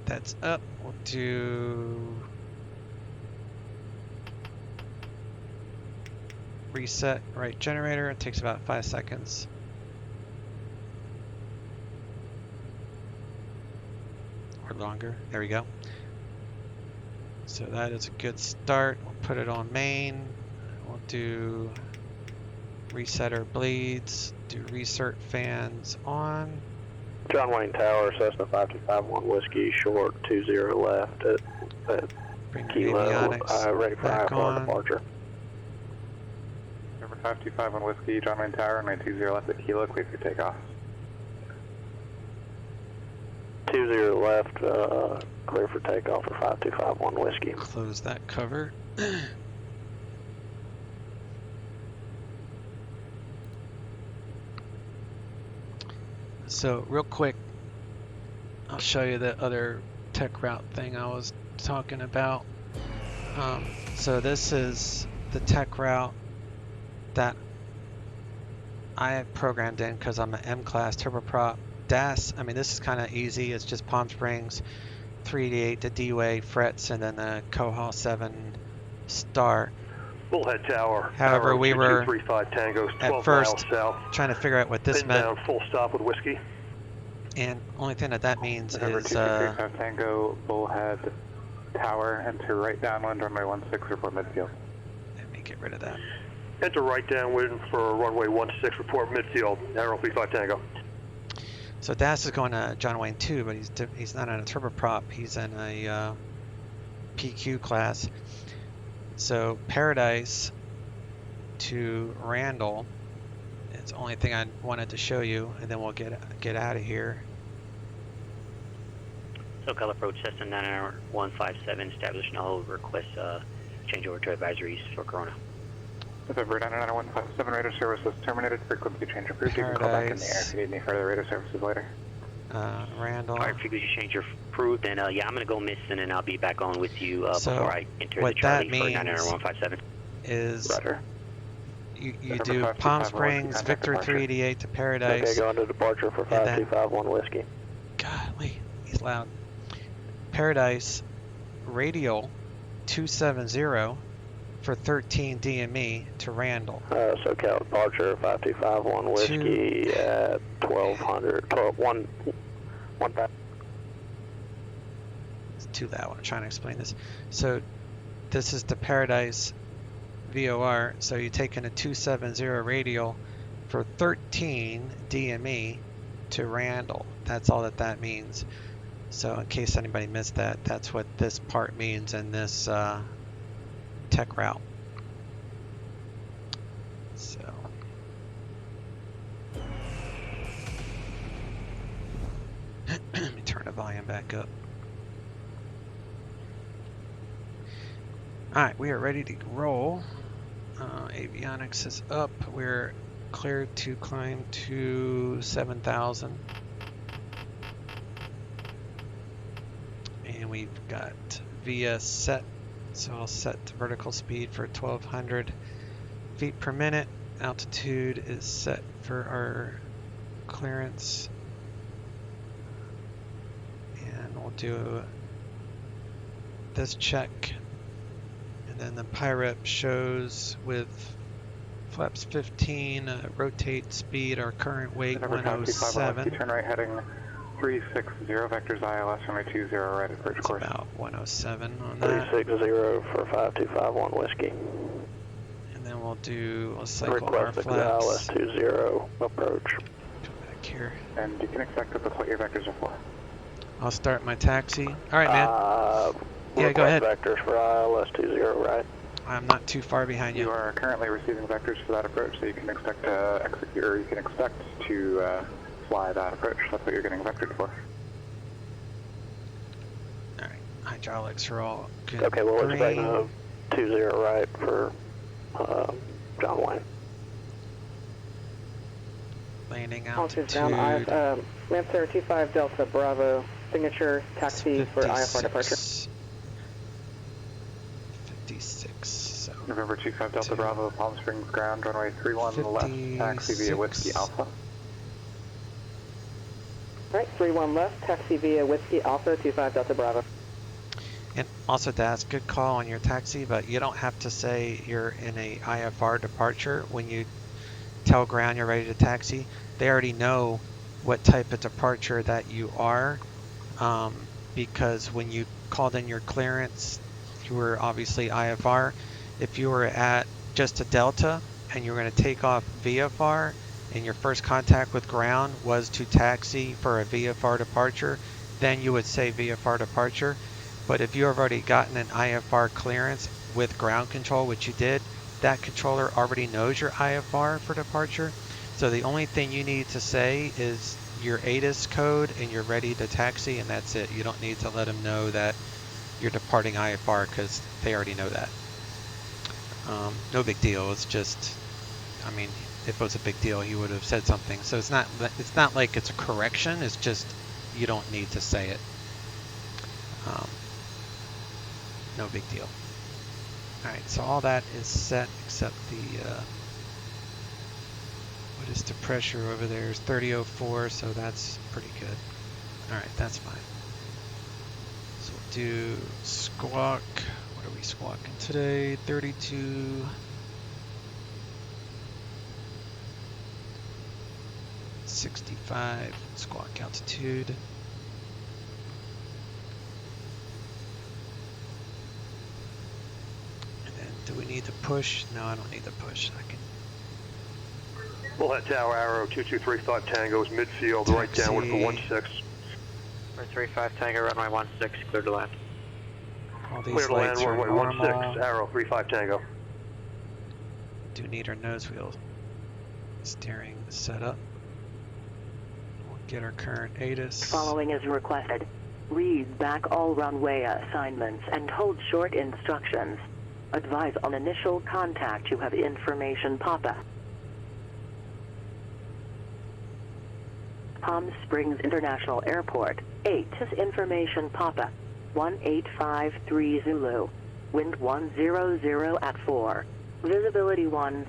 that's up. We'll do reset right generator. It takes about 5 seconds. Or longer. There we go. So that is a good start. We'll put it on main. We'll do resetter bleeds. Do recert fans on. John Wayne Tower, Cessna 5251 Whiskey, short 20 left at Bring Kilo, avionics ready for back IFR on. departure. Number 5251 Whiskey, John Wayne Tower, 920 left at Kilo, clear for takeoff. 20 left, clear for takeoff for 5251 Whiskey. Close that cover. So real quick, I'll show you the other tech route thing I was talking about. So this is the tech route that I have programmed in because I'm an M-class turboprop. Das, I mean, this is kind of easy. It's just Palm Springs, 388 to D-Way, frets, and then the Cohol 7 star. Bullhead Tower. However, we were 235 Tango, 12 at first miles south. trying to figure out what this Pin meant. down, full stop with Whiskey. And only thing that means Number is 2235 Tango, Bullhead Tower, enter right downwind, runway 16, report midfield. let me get rid of that. Enter right downwind for runway 16, report midfield, Arrow 35 Tango. So Das is going to John Wayne 2, but he's not in a turboprop. He's in a PQ class. So Paradise to Randall. It's the only thing I wanted to show you, and then we'll get out of here. SoCal approach Cessna 99157, establishing a hold, request change over to advisories for Corona. November 99157, radio services terminated, frequency change approved. You can call back in the air if you need any further radio services later. Randall. All right, frequency change approved, and yeah, I'm going to go missing, and I'll be back on with you before I enter the Charlie for 99157. Is Roger. You do Palm Springs, Victor 388 to Paradise. Okay, going to departure for 5251 Whiskey. Golly, he's loud. Paradise, radial 270 for 13 DME to Randall. SoCal departure 5251 Whiskey at 1200, 1,000. It's too loud. I'm trying to explain this. So this is the Paradise VOR. So you're taking a 270 radial for 13 DME to Randall. That's all that means. So in case anybody missed that, that's what this part means in this tech route. So let me turn the volume back up. Alright, we are ready to roll. Avionics is up. We're cleared to climb to 7,000. And we've got VS set. So I'll set the vertical speed for 1,200 feet per minute. Altitude is set for our clearance. And we'll do this check. And then the PIREP shows with flaps 15, rotate speed, our current weight 107. Turn right heading 360, vectors ILS runway 20 right approach course. About 107 on that. 360 for 5251 Whiskey. And then we'll cycle request our flaps. ILS 20 approach. Come back here. And you can expect that that's what your vectors are for. I'll start my taxi. All right, man. Yeah, go ahead. Vectors for ILS 20, right? I'm not too far behind you. You are currently receiving vectors for that approach, so you can expect to execute, or you can expect to fly that approach. That's what you're getting vectored for. All right, hydraulics are all good. Okay, we'll expect 20 right for John Wayne. Landing altitude. altitude. Lancer 25 Delta Bravo, signature taxi for IFR departure. 56. So November 25 Delta Bravo, Palm Springs ground, runway 31 left, taxi via Whiskey Alpha. Alright, 31 left, taxi via Whiskey Alpha, 25 Delta Bravo. And also, Daz, good call on your taxi, but you don't have to say you're in a IFR departure when you tell ground you're ready to taxi. They already know what type of departure that you are, because when you called in your clearance, you were obviously IFR. If you were at just a Delta and you were going to take off VFR and your first contact with ground was to taxi for a VFR departure, then you would say VFR departure. But if you have already gotten an IFR clearance with ground control, which you did, that controller already knows your IFR for departure. So the only thing you need to say is your ATIS code and you're ready to taxi, and that's it. You don't need to let them know that you're departing IFR because they already know that. No big deal. It's just, I mean, if it was a big deal, he would have said something. So it's not like it's a correction. It's just you don't need to say it. No big deal. All right, so all that is set except the what is the pressure over there is 3004, so that's pretty good. All right, that's fine. So we'll do squawk. What are we squawking today? 32. 65 squawk altitude. And then do we need to push? No, I don't need to push. I can. Bullhead Tower Arrow 2235 Tango is midfield, right downwind for 16. 35 Tango, runway 16, clear to land. All these Clear to land, lights are runway normal. 16, Arrow 35 Tango. Do need our nose wheel steering set up. We'll get our current ATIS. Following is requested. Read back all runway assignments and hold short instructions. Advise on initial contact you have information Papa. Palm Springs International Airport, 8 is information Papa. 1853 Zulu. Wind 100 at 4. Visibility 10.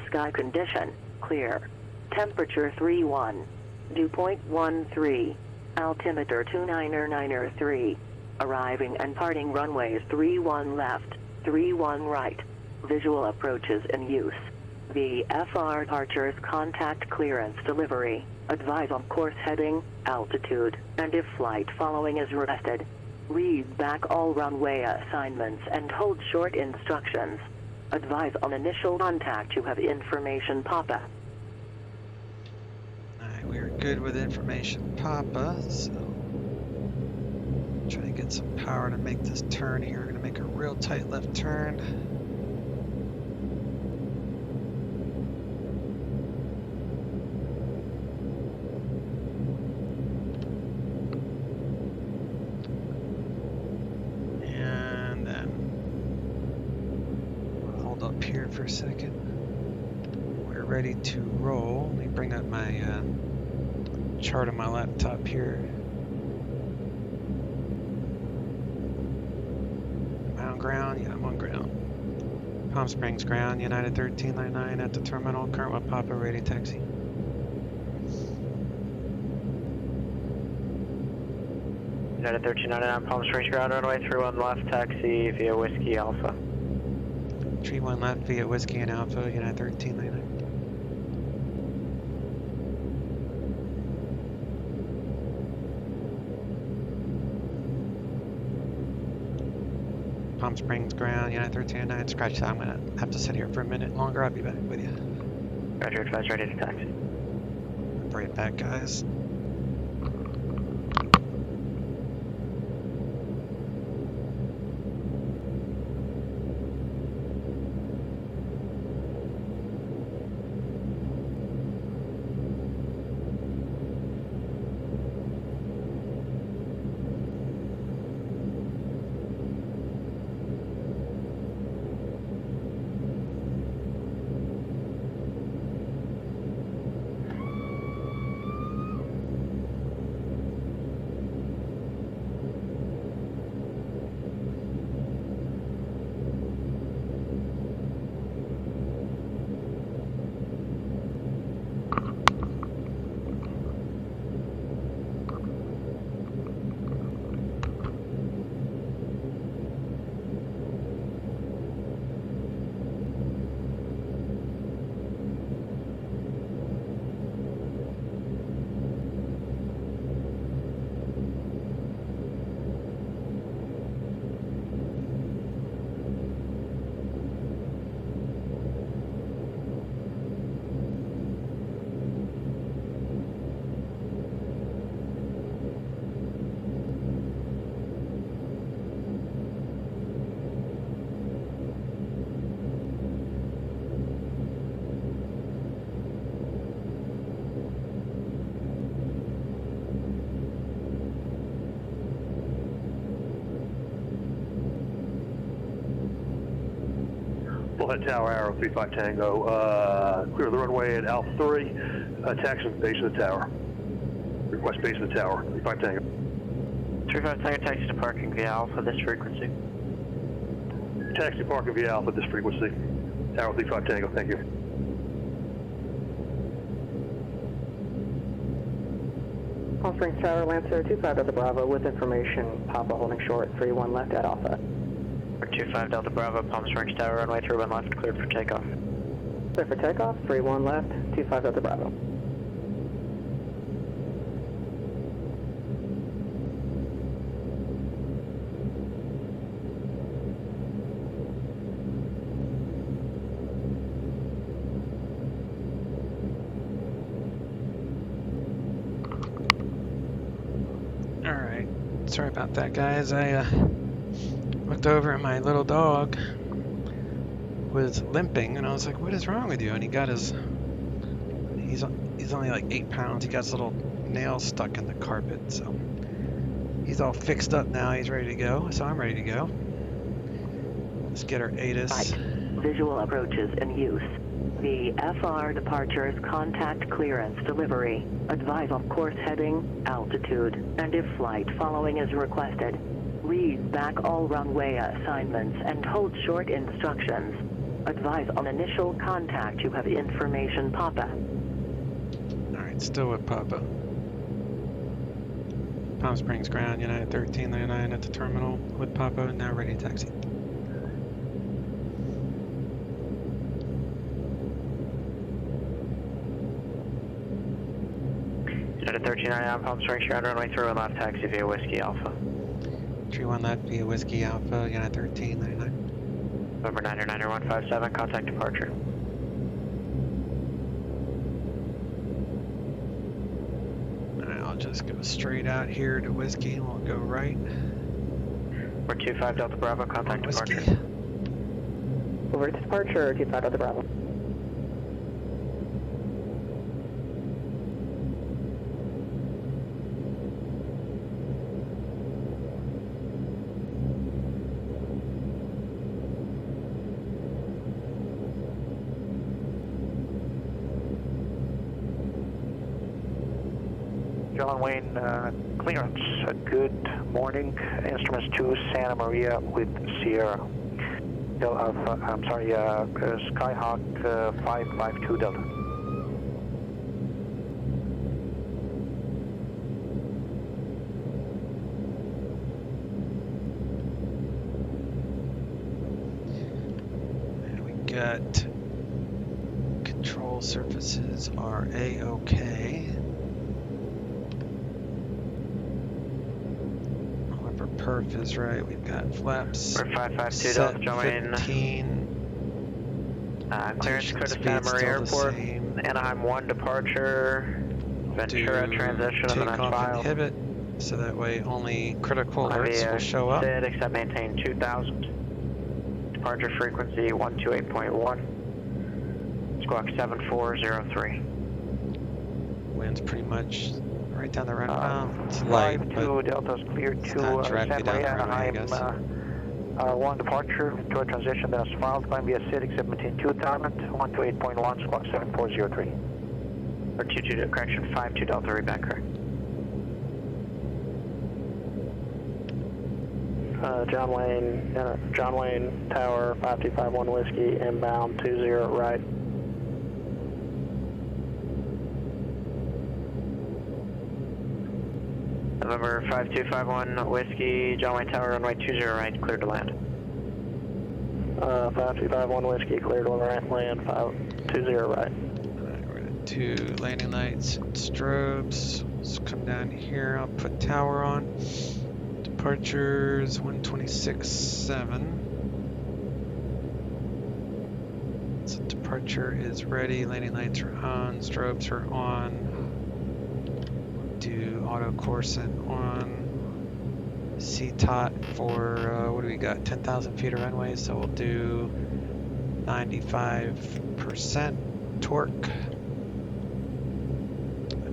Sky condition, clear. Temperature 31. Dew point 13. Altimeter 299er3. Arriving and parting runways 31 left, 31 right. Visual approaches in use. VFR departures contact clearance delivery. Advise on course heading, altitude, and if flight following is requested. Read back all runway assignments and hold short instructions. Advise on initial contact you have information Papa. Alright, we're good with information Papa, so try to get some power to make this turn here. We're going to make a real tight left turn. And then hold up here for a second. We're ready to roll. Let me bring up my chart on my laptop here. Ground, yeah, I'm on ground. Palm Springs ground, United 1399 at the terminal, current with Papa, ready taxi. United 1399, Palm Springs ground, runway 31 left, taxi via Whiskey Alpha. 31 left via Whiskey and Alpha, United 1399. Palm Springs ground, United 1309, scratch that. I'm going to have to sit here for a minute longer. I'll be back with you. Roger, advise ready to taxi. Right back, guys. Bullhead Tower, Arrow 35 Tango. Clear the runway at Alpha 3. Taxi base of the tower. Request base of the tower, 35 Tango. 35 Tango, taxi to parking via Alpha, this frequency. Taxi parking via Alpha, this frequency. Arrow 35 Tango, thank you. Palm Springs Tower, Lancer 25 Delta Bravo with information, Papa holding short, 31 left at Alpha. 25 Delta Bravo, Palm Springs Tower, runway 31 left, cleared for takeoff. Clear for takeoff, 31 left, 25 Delta Bravo. Alright, sorry about that, guys. I looked over at my little dog was limping, and I was like, what is wrong with you? And he got his, he's only like 8 pounds, he got his little nail stuck in the carpet, so he's all fixed up now, he's ready to go, so I'm ready to go. Let's get our ATIS. Right. Visual approaches in use. The FR departures contact clearance delivery. Advise on course heading, altitude, and if flight following is requested. Read back all runway assignments and hold short instructions. Advise on initial contact. You have information Papa. Alright, still with Papa. Palm Springs ground, United 1399 at the terminal with Papa, now ready to taxi. United 1399, Palm Springs ground, runway through and left taxi via Whiskey Alpha. 31 left via Whiskey Alpha, United 1399. November 99157, contact departure. I'll just go straight out here to Whiskey and we'll go right. 425 Delta Bravo, contact departure. Over to departure, 25 Delta Bravo. John Wayne, clearance. Good morning. Instruments to Santa Maria with Sierra. Skyhawk 552 Delta. And we got control surfaces are A-OK. Perf is right. We've got flaps. We're 552 Delta, John Wayne. 15. Clearance clear to Santa Maria Airport. Anaheim 1 departure. Ventura transition and then take off file. inhibit, so that way only critical alerts will show up. SID, except maintain 2000. Departure frequency 128.1. Squawk 7403. Wind's pretty much right down the runway. It's light, but Delta's cleared it's to not Santa directly down the Maria. runway, I guess. Anaheim 1 departure to a transition that is filed. Going to be a SID except maintain 2000. 128.1. Squawk 7403. Or 22, correction, 52 Delta, read back correct. John Wayne Tower 5251 Whiskey inbound 20 right. November 5251 Whiskey, John Wayne Tower, runway 20 right, cleared to land. 5251 Whiskey, cleared to land, 520 right. Alright, we're gonna do landing lights and strobes. Let's come down here. I'll put tower on. Departures 126.7. So departure is ready. Landing lights are on. Strobes are on. Do auto corset on. CTOT for what do we got? 10,000 feet of runway. So we'll do 95% torque.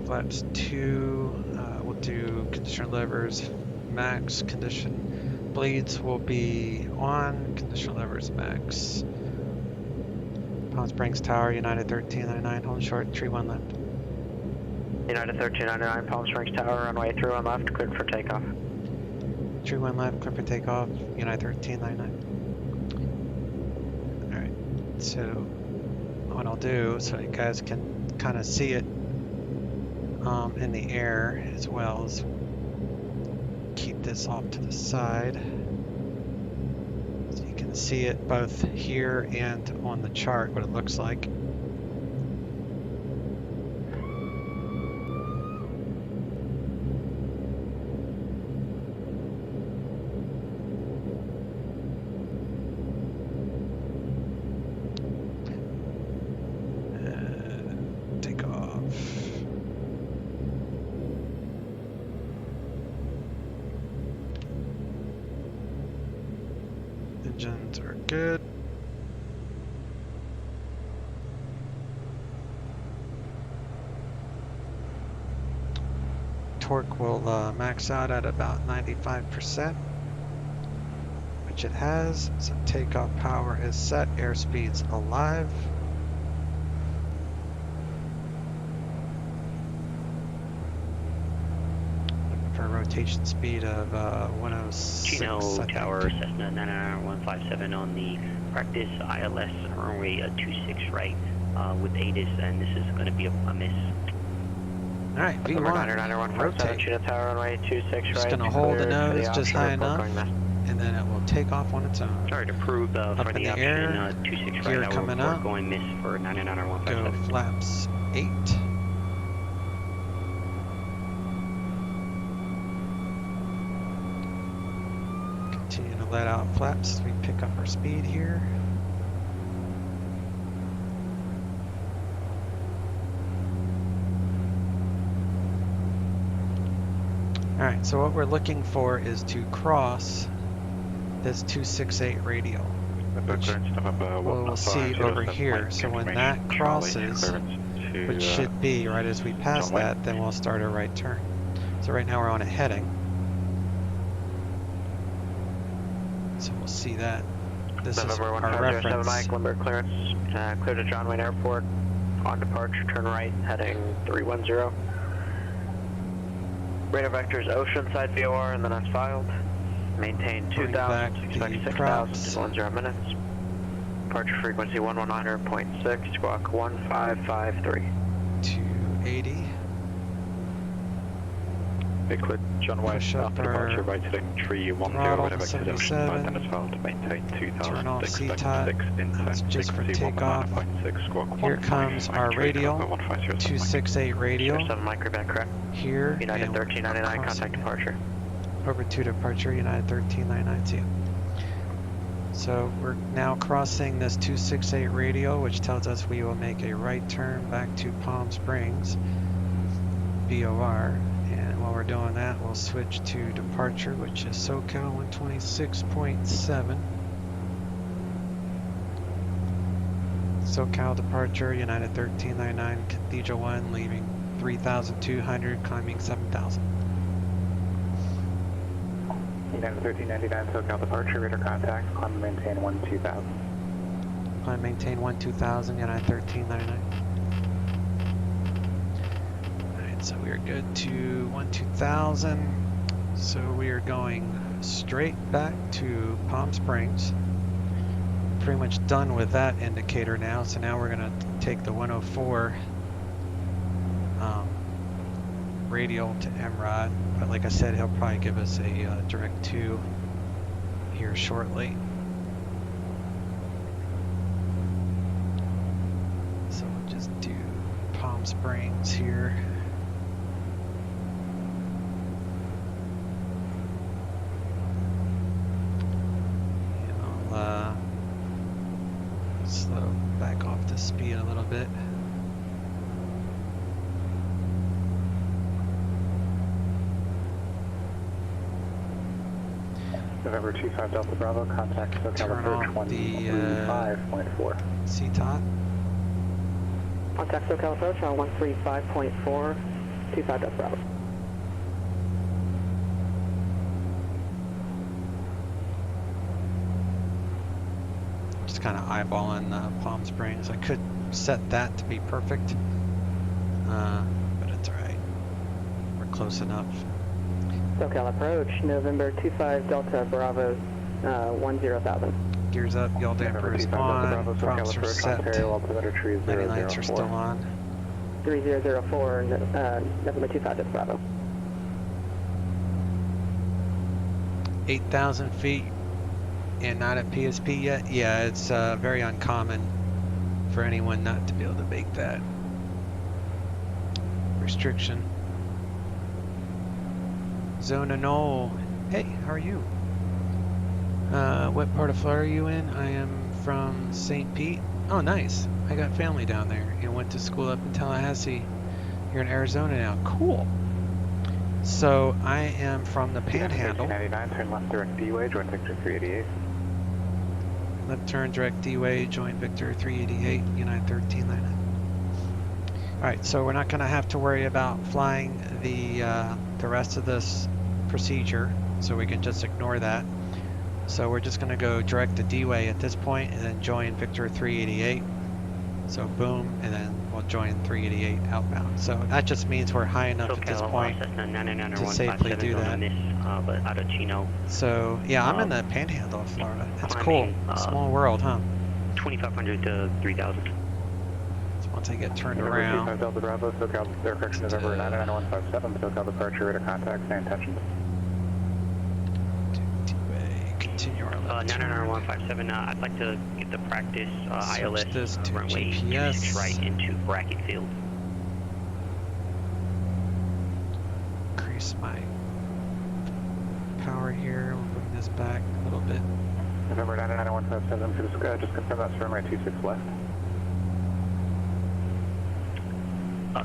Flaps 2. We'll do conditioner levers max. Condition bleeds will be on. Conditioner levers max. Palm Springs Tower, United 1399, hold short, tree 1 left. United 1399, Palm Springs Tower, runway through 1 left, cleared for takeoff. Tree 1 left, cleared for takeoff, United 1399. Alright, so what I'll do, so you guys can kind of see it in the air as well, as keep this off to the side. So you can see it both here and on the chart, what it looks like. Take off. Engines are good. Torque will max out at about 95%, which it has. So takeoff power is set, airspeed's alive. Looking for a rotation speed of 106. Chino Tower, Cessna 99157 on the practice ILS runway 26 right with ATIS, and this is going to be a miss. Alright, V1, rotate. Chino Tower, runway 26 right. Just going to hold the nose just high enough, and then it will take off on its own. Sorry to prove up for in the the option air, 26 gear right, coming up, going miss for 99157. go flaps 8. Continue to let out flaps as we pick up our speed here. Alright, so what we're looking for is to cross this 268 radial, which we'll see over here. So when that crosses, which should be right as we pass that, then we'll start a right turn. So right now we're on a heading. So we'll see that. This is our reference. Mike, Limburg clearance, clear to John Wayne Airport. On departure, turn right, heading 310. Radar vector is Oceanside VOR, and then as filed. Maintain 2,000, expect 6,000, 10 minutes. Departure frequency 119.6, squawk 1553. 280. Big clear, John Wayne, after departure, right heading 310, radar vector is Oceanside, as filed. Maintain 2,000, expect 6 That's just for takeoff. Here comes our radial, 268 radial. 7 microbat correct. Here, United 1399, contact departure. Over to departure, United 1399, So we're now crossing this 268 radial, which tells us we will make a right turn back to Palm Springs, VOR. And while we're doing that, we'll switch to departure, which is SoCal 126.7. SoCal departure, United 1399, Cathedral 1, leaving 3,200, climbing 7,000. United 1399, SoCal departure, radar contact, climb and maintain 12000. Climb maintain 12000, United 1399. Alright, so we are good to 12000. So we are going straight back to Palm Springs. Pretty much done with that indicator now, so now we're going to take the 104 radial to MROD, but like I said, he'll probably give us a direct 2 here shortly. So we'll just do Palm Springs here. And I'll slow back off the speed a little bit. November 25 Delta Bravo, contact SoCal approach 135.4. CTOT. Contact SoCal approach on 135.4, 25 Delta Bravo. Just kind of eyeballing Palm Springs. I could set that to be perfect, but it's alright. We're close enough. SoCal approach, November 25 Delta Bravo, 10,000. Gears up, y'all dampers on, props are set, many lights are still on. 3004, November 25 Delta Bravo. 8,000 feet and not at PSP yet? Yeah, it's very uncommon for anyone not to be able to make that restriction. Zona Knoll. Hey, how are you? What part of Florida are you in? I am from St. Pete. Oh, nice. I got family down there and went to school up in Tallahassee. You're in Arizona now. Cool. So I am from the Panhandle. 99, turn left direct D-way, join Victor 388. Left turn direct D-way, join Victor 388, United 1399. Alright, so we're not going to have to worry about flying the rest of this procedure, so we can just ignore that. So we're just going to go direct to D-Way at this point and then join Victor 388. So boom, and then we'll join 388 outbound. So that just means we're high enough at this point to safely do that. But out of Chino. So yeah, I'm in the panhandle of Florida. It's cool. Small world, huh? 2,500 to 3,000. So once I get turned around. Delta Bravo, SoCal, Air Correction November 99157, SoCal departure, radar contact, stay intentions. Continue our left 99157, I'd like to get the practice ILS this to runway GPS. 26 right into bracket field. Increase my power here. We'll bring this back a little bit. November 99157, just confirm that's runway 26 left.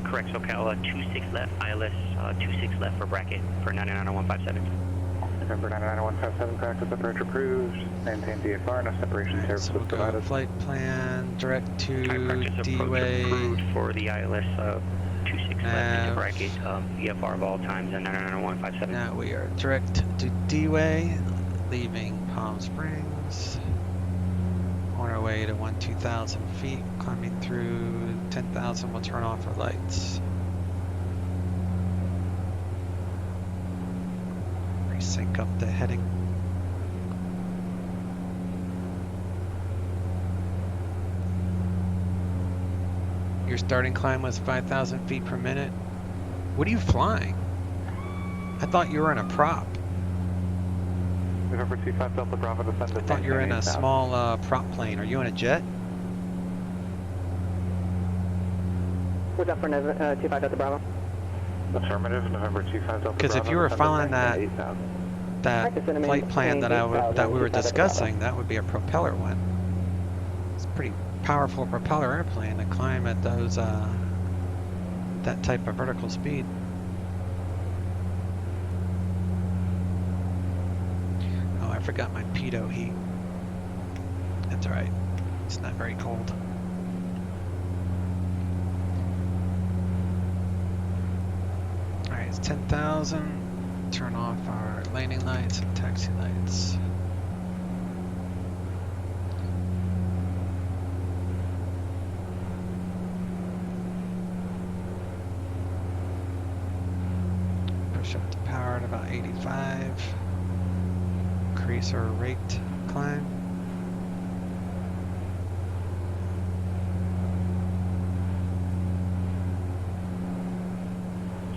Correct, SoCal, 26 left, ILS 26 left for bracket for 99157. November 99157, practice approach approved. Maintain DFR, no separation services so we'll provided. Go flight plan, direct to D-Way. D-Way. For the ILS 26 left into bracket, VFR of all times and 99157. Now we are direct to D-Way, leaving Palm Springs. On our way to 12,000 feet, climbing through 10,000, we'll turn off our lights. Sync up the heading. Your starting climb was 5,000 feet per minute. What are you flying? I thought you were in a prop. November 25 Delta Bravo descend to I thought you were in a small prop plane. Are you in a jet? What's up for 25 Delta Bravo? Affirmative, November 25 Delta Bravo. Because if you were following that flight plan that we were discussing, that would be a propeller one. It's a pretty powerful propeller airplane to climb at those that type of vertical speed. Oh, I forgot my pitot heat. That's all right. It's not very cold. All right, it's 10,000. Turn off our landing lights and taxi lights. Push up the power at about 85. Increase our rate climb.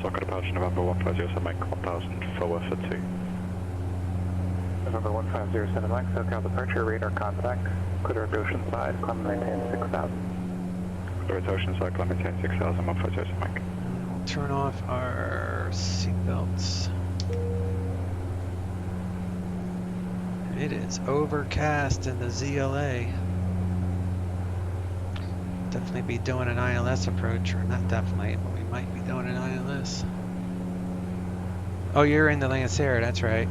Socket approach November 1507, make 1000 forward for 2. November 1507, Mike, SoCal departure, radar contact, clear ocean side, climb maintain 6000. Clear ocean side, climb maintain 6000, 1507, Mike. We'll turn off our seatbelts. It is overcast in the ZLA. Definitely be doing an ILS approach, or not definitely, but we might be doing an ILS. Oh, you're in the Lancer, that's right.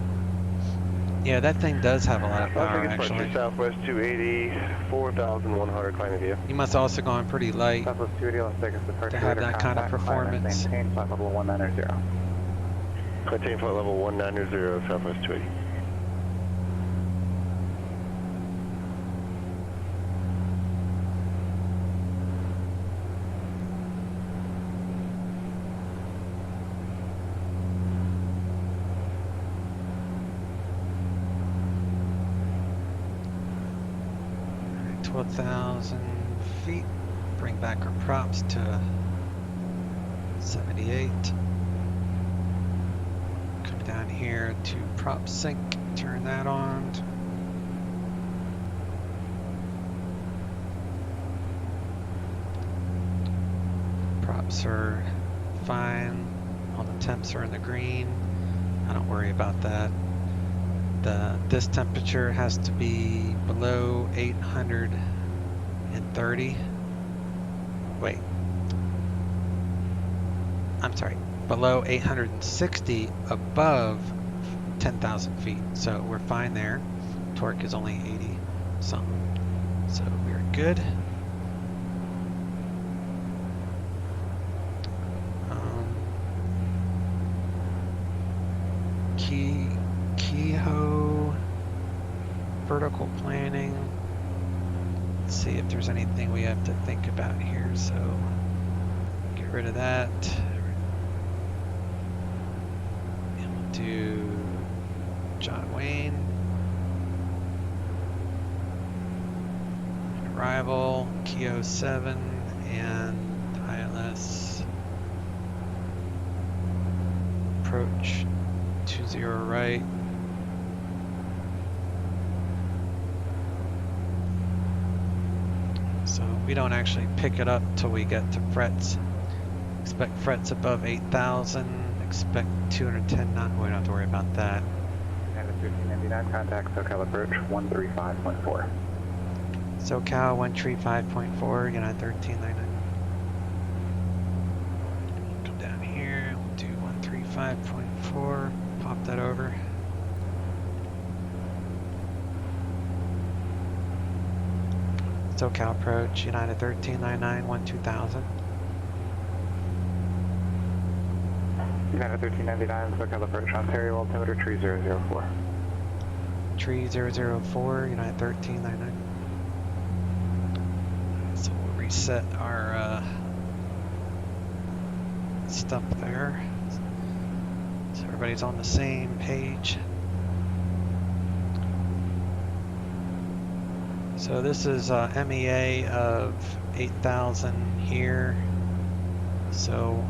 Yeah, that thing does have a lot of power, actually. Southwest 280, 4,100 climbing view. You must also gone pretty light Southwest 280, Las Vegas departure, to have that kind of performance. Maintain flight level 190. Maintain flight level 190, Southwest 280. Alright, 12,000 feet. Bring back our props to 78. Come down here to prop sync. Turn that on. Props are fine. All the temps are in the green. I don't worry about that. This temperature has to be below 830. Wait. I'm sorry. Below 860 above 10,000 feet. So we're fine there. Torque is only 80 something. So we're good. planning. Let's see if there's anything we have to think about here. So get rid of that. And we'll do John Wayne. Arrival, Kilo 7, and ILS. Approach 20 right. So we don't actually pick it up till we get to frets. Expect frets above 8,000. Expect 210 knots. We don't have to worry about that. United 1399, contact SoCal approach 135.4. SoCal 135.4, United 1399. Come down here, we'll do 135.4, pop that over. SoCal approach, United 1399, 12,000. United 1399, SoCal approach, Ontario, altimeter 3004. 3004, United 1399. So we'll reset our stuff there. So everybody's on the same page. So this is MEA of 8,000 here. So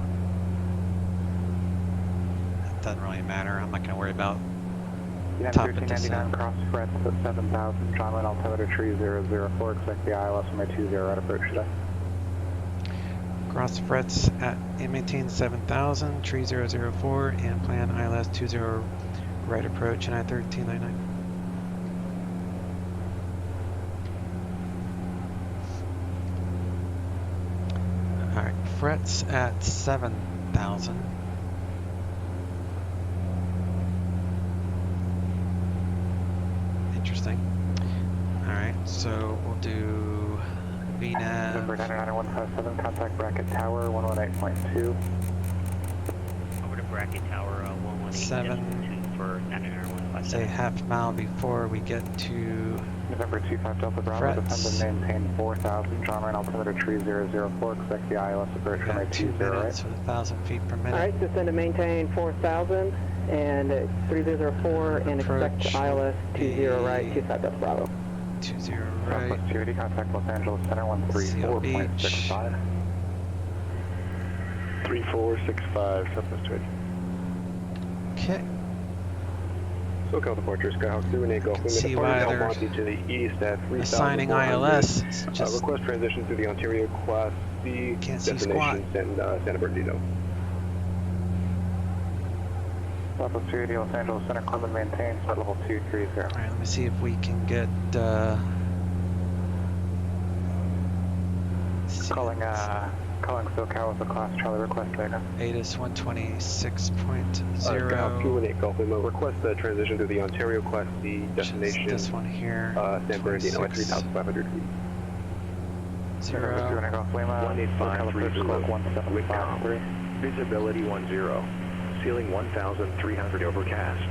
it doesn't really matter. I'm not going to worry about top of descent. Cross frets at 7,000. John Wayne altimeter 3004. Expect the ILS from a 20 right approach today. Cross frets at maintain 7,000, 3004, and plan ILS 20 right approach, and I 1399. Alright, frets at 7,000. Interesting. Alright, so we'll do VNAV. Number 99157, contact bracket tower 118.2. Over to bracket tower 118.2 for 99157. Say half mile before we get to November 25 Delta Bravo, descend and maintain 4,000. John Wayne altimeter 3004. Expect the ILS approach from a 20 right. with 1,000 feet per minute. Alright, descend and maintain 4,000 and 3004 and expect ILS 20 right, 25 Delta Bravo. 20 right. Southwest 280, contact Los Angeles Center 134.65. 3465, Southwest 280. Okay. SoCal departure, Skyhawk 218 Golf. See why they're to the east at 3,400. assigning ILS. Just request transition to the Ontario Class C can't see squat. Santa Bernardino. Southwest 280, Los Angeles Center, Clement maintains at level 230. Alright, let me see if we can get calling SoCal with a class Charlie request data. ATIS 126.0. Skyhawk 218 Golf Lima, request transition to the Ontario Class C destination. This one here. San Bernardino at 3,500 feet. 0. 218 Golf Lima, 18530. Visibility 10. Ceiling 1,300 overcast.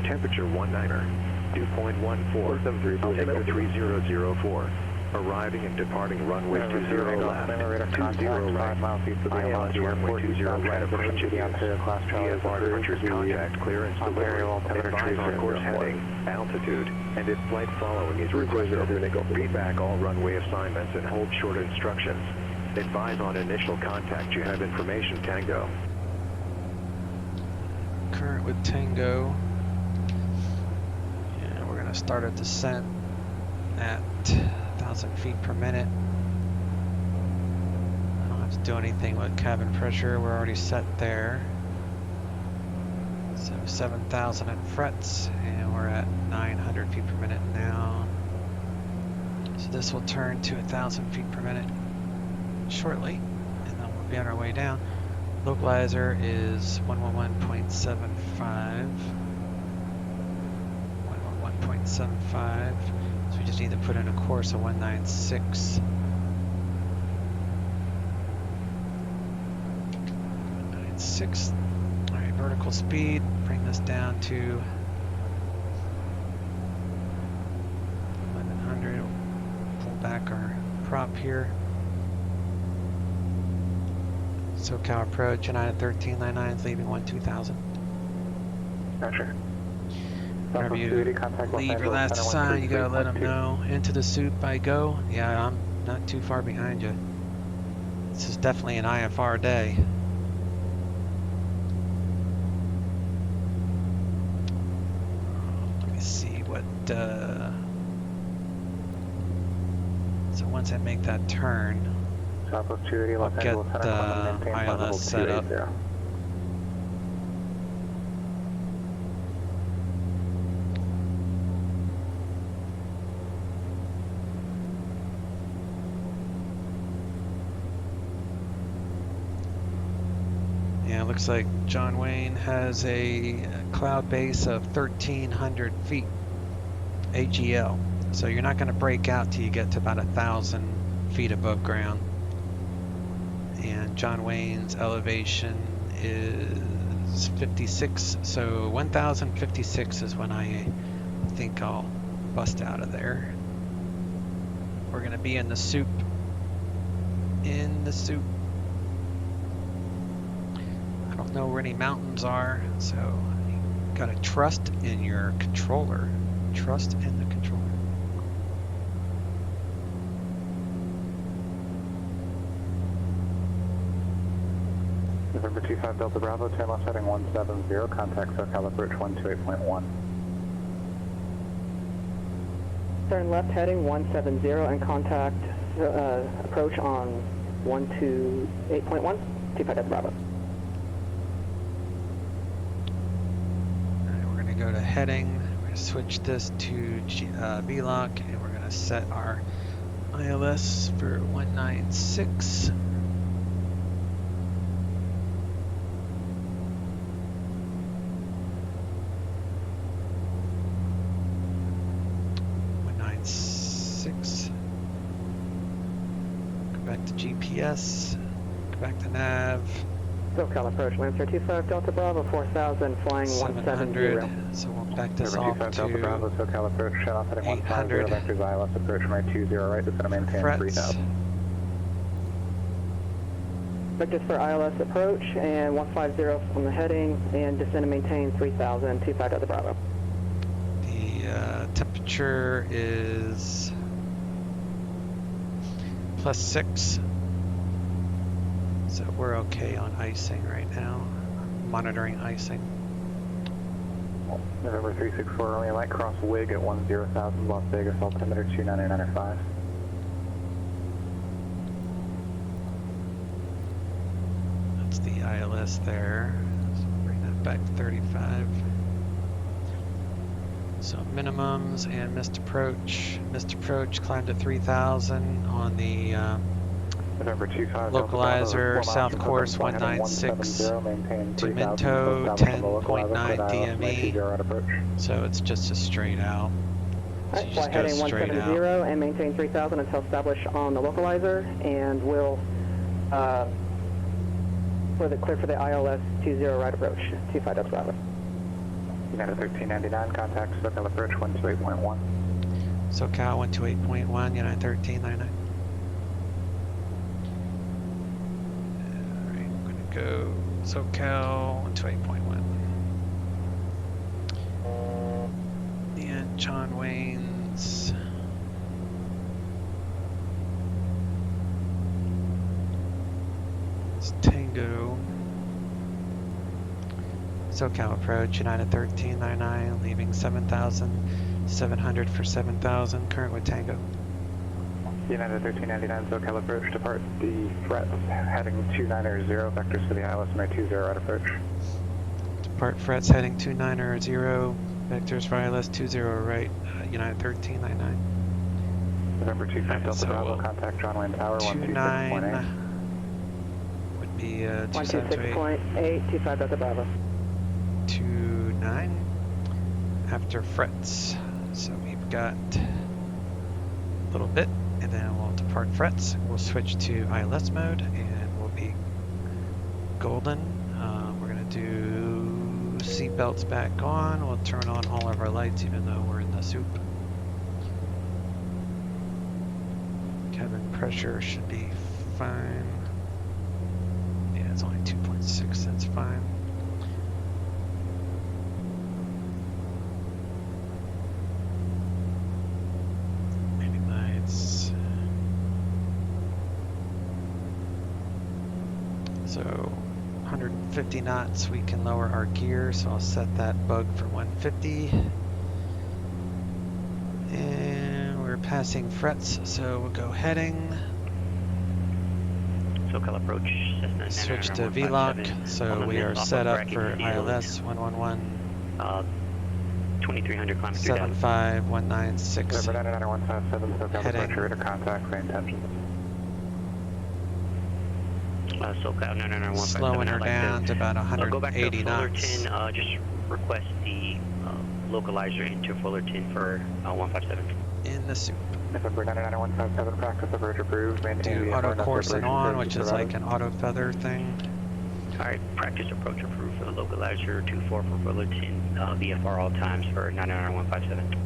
Temperature 19er. Dew point 14. Altimeter 3004. Arriving and departing runway 20 left. 20 right. ILS runway 20 right approach. VFR departures contact clearance delivery. Advise on course heading, altitude, and if flight following is requested, feedback all runway assignments and hold short instructions. Advise on initial contact. You have information, Tango. Current with Tango. And we're going to start a descent at 1,000 feet per minute. I don't have to do anything with cabin pressure. We're already set there. So 7,000 at frets, and we're at 900 feet per minute now. So this will turn to 1,000 feet per minute shortly, and then we'll be on our way down. Localizer is 111.75. 111.75. So we just need to put in a course of 196. 196. Alright, vertical speed. Bring this down to back our prop here. SoCal approach, United 1399 is leaving 12000. Roger. Whenever you leave your last assign, you gotta let them know. Into the soup I go. Yeah, I'm not too far behind you. This is definitely an IFR day. Let me see what, so once I make that turn, I'll get the ILS set up. Yeah, it looks like John Wayne has a cloud base of 1,300 feet, AGL. So you're not going to break out till you get to about 1,000 feet above ground. And John Wayne's elevation is 56, so 1,056 is when I think I'll bust out of there. We're going to be in the soup. In the soup. I don't know where any mountains are, so you gotta trust in your controller. Trust in the controller. November 25 Delta Bravo, turn left heading 170, contact SoCal approach 128.1. Turn left heading 170 and contact approach on 128.1, 25 Delta Bravo. Alright, we're going to go to heading, we're going to switch this to VLOC, and we're going to set our ILS for 196. GPS, go back to nav. SoCal approach, Lancer 25 Delta Bravo 4000, flying 170. So we'll back this off to Delta Bravo, SoCal approach, shut off heading 150, vectors ILS approach, right 20 right, descend and maintain 3000. Vectors for ILS approach and 150 on the heading and descend and maintain 3000, 25 Delta Bravo. The temperature is +6. So we're okay on icing right now. Monitoring icing. November 364, we might cross WIG at 10,000, Las Vegas, altimeter 299.5. That's the ILS there. So bring that back to 35. So minimums and missed approach. Missed approach climbed to 3,000 on the localizer, south course 196 to Minto 10.9 DME. So it's just a straight out. So fly heading 170 and maintain 3000 until established on the localizer, and we'll clear for the ILS 20 right approach, 25 Delta Bravo. United 1399, contact SoCal approach 128.1. SoCal 128.1, United 1399. Alright, I'm going to go SoCal 128.1. And John Wayne's it's Tango. SoCal approach, United 1399, leaving 7,700 for 7,000, current with Tango. United 1399, SoCal approach, depart the Frets, heading 290, vectors for the ILS, my 20 right approach. Depart Frets, heading 290, vectors for ILS 20 right, United 1399. November 25 Delta Bravo, contact John Wayne Tower, 126.8. Would be 126.8, 25 Delta Bravo. 29 after Frets. So we've got a little bit, and then we'll depart Frets. We'll switch to ILS mode, and we'll be golden. We're going to do seatbelts back on. We'll turn on all of our lights, even though we're in the soup. Cabin pressure should be fine. Yeah, it's only 2.6, that's fine. Maybe lights. So 150 knots, we can lower our gear, so I'll set that bug for 150. And we're passing frets, so we'll go heading. SoCal approach, Cessna Switch to 99157. VLOC, so we are set up for ILS 111. 2300 climb 3000. 75196. Number 99157, SoCal Heading. departure, radar contact, for intentions. SoCal 99157. Slowing her down to about 180 go back to knots. Fullerton, just request the localizer into Fullerton for 157. In the soup. November 99157, practice approach approved. Maintain Do auto course and on, which is like an auto feather thing. Alright, practice approach approved for the localizer 24 for Fullerton, VFR all times for 99157.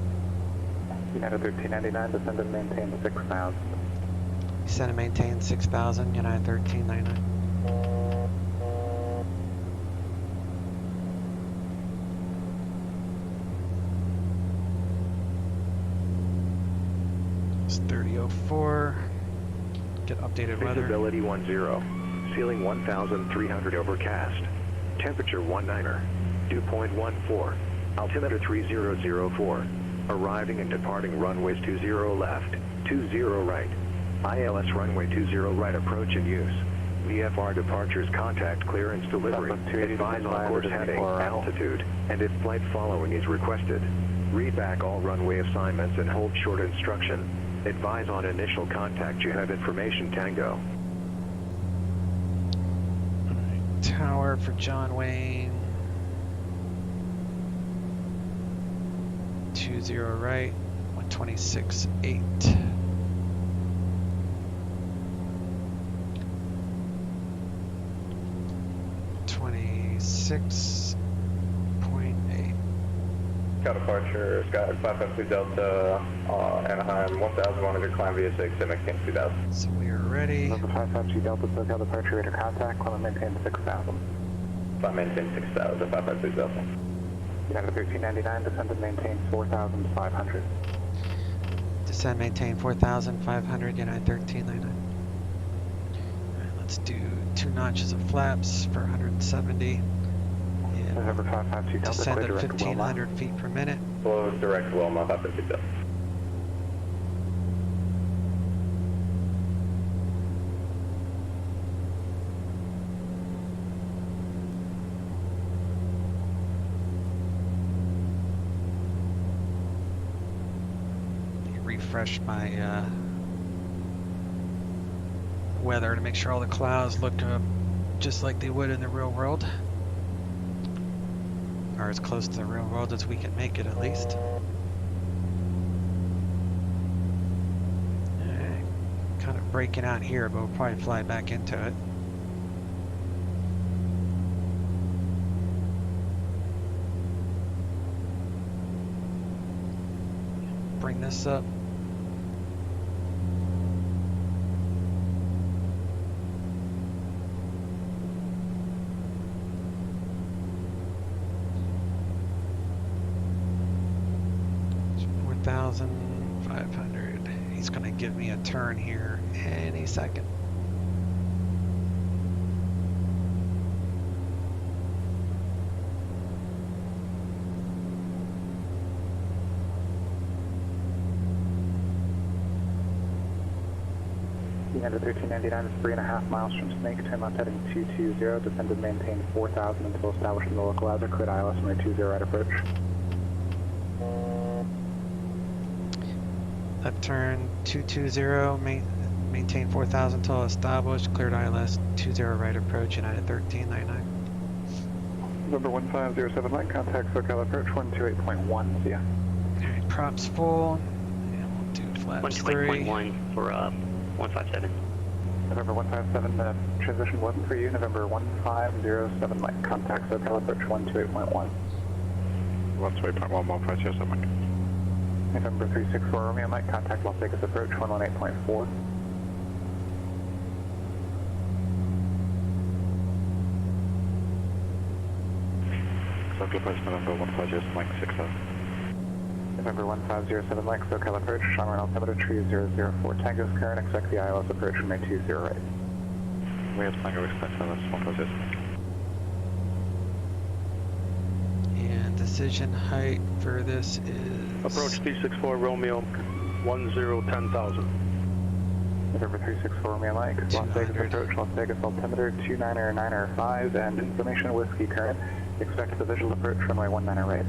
United 1399, descend and maintain 6000. Descend and maintain 6000, United 1399. It's 3004. Get updated weather. Visibility 10. Ceiling 1,300 overcast. Temperature 19er. Dew point 14. Altimeter 3004. Arriving and departing runways 20 left, 20 right. ILS runway 20 right approach in use. VFR departures, contact clearance delivery. Advise on course heading, altitude, and if flight following is requested. Read back all runway assignments and hold short instruction. Advise on initial contact. You have information, Tango. Tower for John Wayne. 20 right, 126.8. Got departure, Sky 552 Delta, Anaheim 1100, climb via 6, and maintain 2000. So we are ready. Number 552 Delta, SoCal departure, radar contact, climb and maintain 6000. Climb maintain 6000, 552 Delta. United 1399, descend and maintain 4500. Descend, maintain 4500, United 1399. Alright, let's do 2 notches of flaps for 170. November 552 Delta, Descend at clear direct 1500 feet per minute. Close direct Wilma, 552 Delta. Refresh my weather to make sure all the clouds look just like they would in the real world, or as close to the real world as we can make it, at least. Kind of breaking out here, but we'll probably fly back into it. Bring this up. It's 4,500. He's going to give me a turn here any second. United 1399 is 3.5 miles from Snake, turn left heading 220, descend and maintain 4000 until established in the localizer, cleared ILS runway 20 right approach. Left turn 220, maintain 4000 until established, cleared ILS 20 right approach, United 1399. November 1507 Mike, contact SoCal approach 128.1, see ya. Alright, props full, and we'll do flaps 3. 128.1 for 157. November 157, transition wasn't for you. November 1507 Mike, contact SoCal approach 128.1. 128.1, 157 Mike. November 364 Romeo Mike, contact Las Vegas approach 118.4. local approach November 150 Mike 6000. November 1507 Mike, SoCal approach, Sean altimeter 3004 Tango current, expect the ILS approach from 20 right. We have Tango expect ILS 150. And decision height for this is... Approach 364 Romeo 10,000. November 364 Romeo Mike, Las Vegas approach, Las Vegas altimeter 29995 and information whiskey current, expect the visual approach runway 19 right.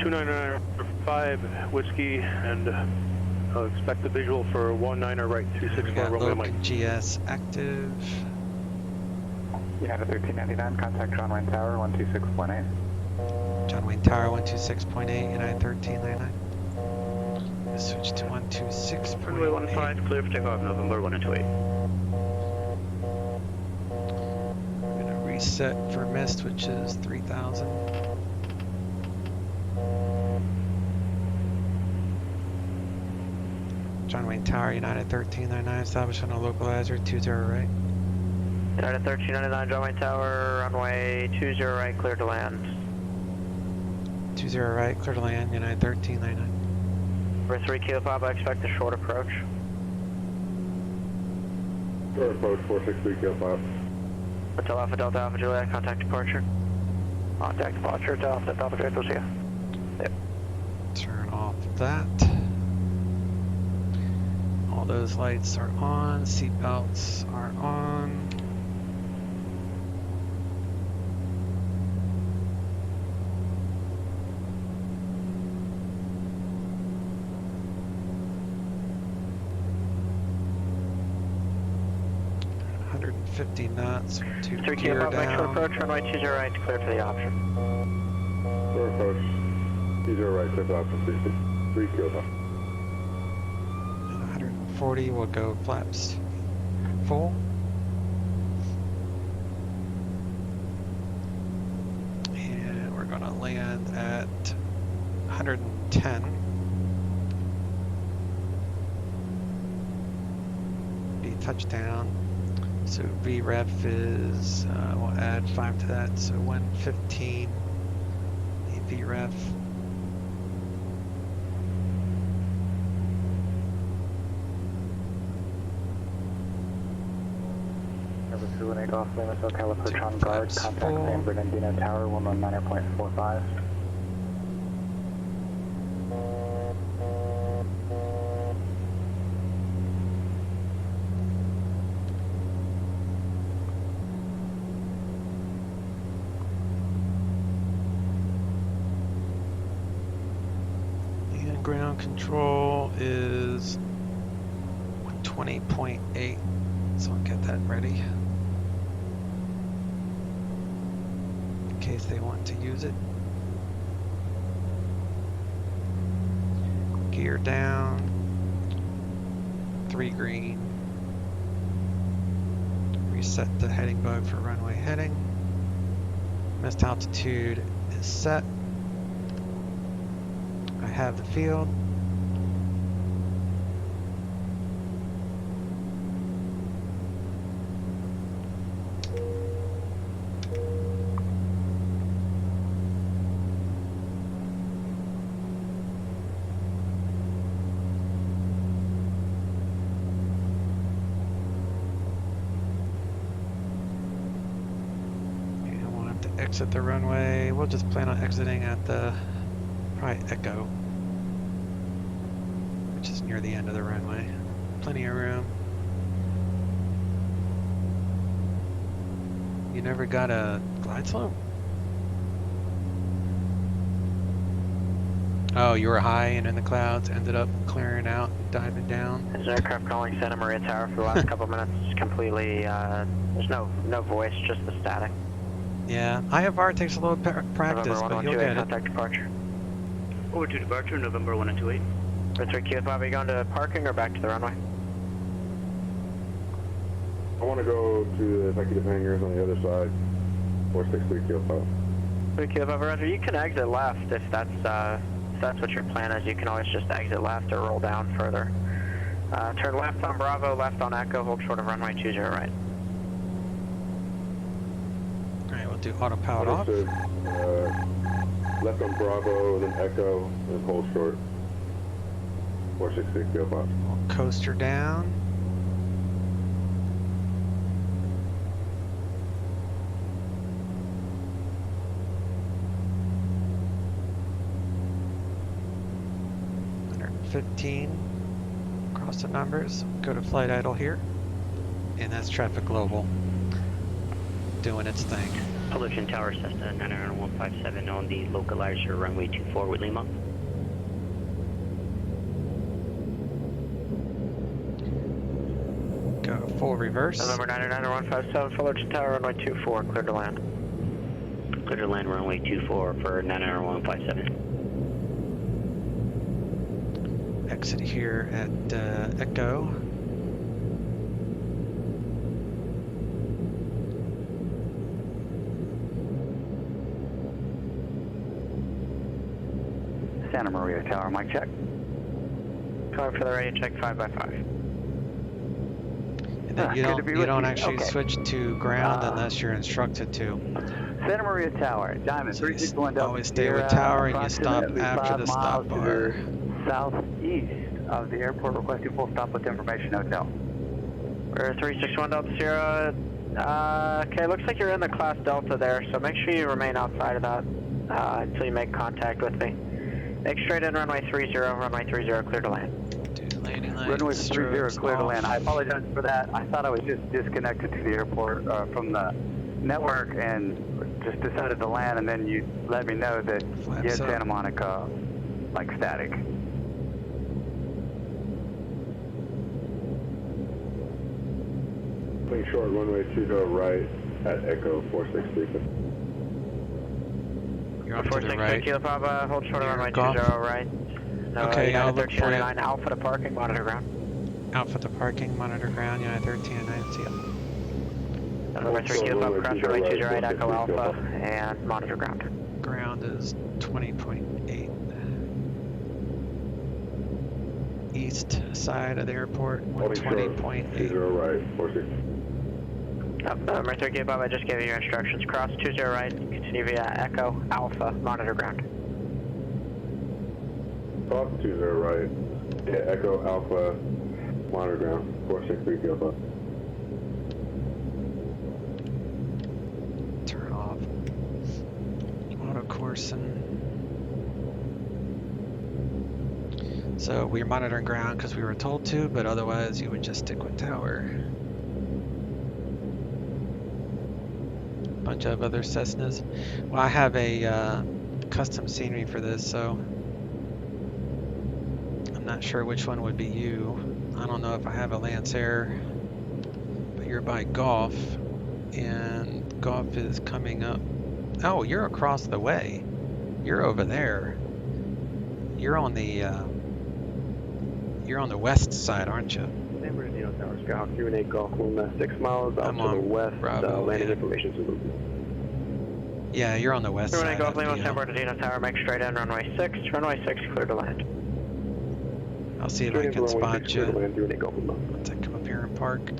29995 whiskey and expect the visual for 19 right, 264 Romeo Mike. GS active. United 1399, contact John Wayne Tower 126.8. John Wayne Tower 126.8, United 1399. Switch to 126.8. Runway 15, clear for takeoff, November 128. I'm going to reset for mist, which is 3,000. John Wayne Tower, United 1399, establishing a localizer, 20 right. United 1399, John Wayne Tower, runway 20 right, clear to land. 20 right, clear to land, United 1399. For 3 Kilo Papa, expect a short approach. Short approach, 463 Kilo Papa. Hotel Alpha Delta Alpha Juliet, contact departure. Contact departure, Delta Alpha Juliet, we'll see you. Yep. Turn off that. All those lights are on, seat belts are on. Knots to 3 gear down. Approach, runway 20 right, clear for the option. Short approach, 20 right, clear for option 3 Kilo Papa. 140 will go flaps full. And we're going to land at 110. Be touchdown. So VREF is, we'll add 5 to that, so 115, the VREF. Number 218 off Lima SoCal approach on guard, contact San Bernardino Tower 119.45. Ground control is 120.8, so I'll get that ready in case they want to use it. Gear down, 3 green. Reset the heading bug for runway heading. Missed altitude is set. I have the field. And we'll have to exit the runway. We'll just plan on exiting at the probably Echo, which is near the end of the runway. Plenty of room. You never got a glide slope? Oh, you were high and in the clouds, ended up clearing out, diving down. There's an aircraft calling Santa Maria Tower for the last couple of minutes. It's completely, there's no voice, just the static. Yeah, IFR takes a little practice, but you'll get it. Contact departure. Over to departure, November 128. For 3 Kilo Papa, are you going to parking or back to the runway? I want to go to the executive hangars on the other side, 463 Kilo Papa. 3 Kilo Papa, Roger. You can exit left if that's what your plan is. You can always just exit left or roll down further. Turn left on Bravo, left on Echo, hold short of runway 20 right. do auto powered off. Left on Bravo, and then Echo, and hold short. 466, go 5. We'll coaster down. Across the numbers, go to flight idle here, and that's traffic global doing its thing. Pollution Tower Cessna 99157 on the localizer runway 24 with Lima. Go full reverse. November 99157, Fullerton Tower runway 24, clear to land. Clear to land runway 24 for 99157. Exit here at Echo. Santa Maria Tower, mic check. Calling for the radio check 5x5. And then you don't actually switch to ground unless you're instructed to. Santa Maria Tower, Diamond 361 Delta. Always stay with tower and you stop after the stop bar. Southeast of the airport, requesting full stop with information hotel. We're 361 Delta Sierra. Okay, looks like you're in the class Delta there, so make sure you remain outside of that until you make contact with me. Make straight in runway 30, runway 30, clear to land. Landing lights, runway 30, clear to land. I apologize for that. I thought I was just disconnected to the airport from the network and just decided to land, and then you let me know that you had Santa Monica like static. Clean short, runway 20 right at Echo 463. You're off to the right. Kilo Papa, hold short on runway 20 right. Okay, I'll look for you. Alpha to parking, monitor ground. Alpha to parking, monitor ground, United 1309, see ya. Number 3 Kilo Papa, cross runway 20 right, Echo Alpha, and monitor ground. Ground is 20.8. East side of the airport, 120.8. 20 right, 46. Number 3 Kilo Papa, I just gave you your instructions. Cross 20 right, continue via Echo Alpha, monitor ground. Cross 20 right, yeah, Echo Alpha, monitor ground, 463 Kilo Papa. Turn off. Auto coursing. So we're monitoring ground because we were told to, but otherwise you would just stick with tower. Bunch of other Cessnas. Well, I have a custom scenery for this, so I'm not sure which one would be you. I don't know if I have a Lancer, but you're by Golf, and Golf is coming up. Oh, you're across the way. You're over there. You're on the west side, aren't you? San Bernardino Tower, Skyhawk 318 Golf, 6 miles out to the west, Bravo, landing information to Yeah, you're on the west side. Golf, Lima, San Bernardino Tower, make straight in, runway 6, clear to land. I'll see if I can spot you once I come up here and park.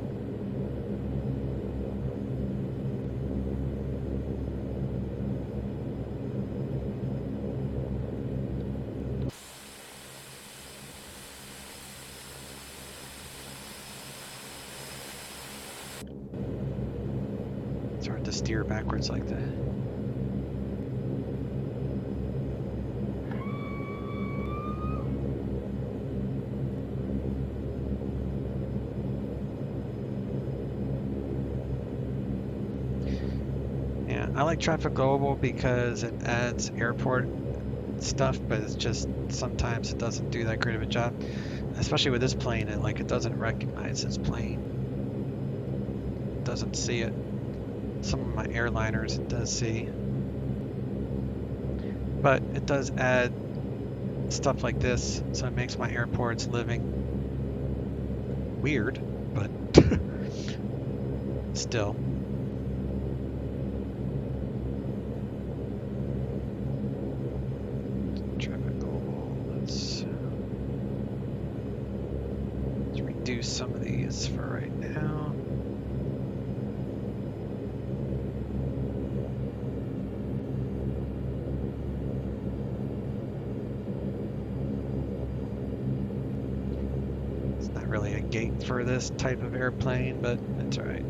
It's hard to steer backwards like that. Yeah, I like Traffic Global because it adds airport stuff, but it's just sometimes it doesn't do that great of a job. Especially with this plane, it doesn't recognize this plane. It doesn't see it. Some of my airliners it does see. But it does add stuff like this, so it makes my airports living weird, but still. Traffic Global, let's reduce some of these for right now. really a gate for this type of airplane, but it's all right.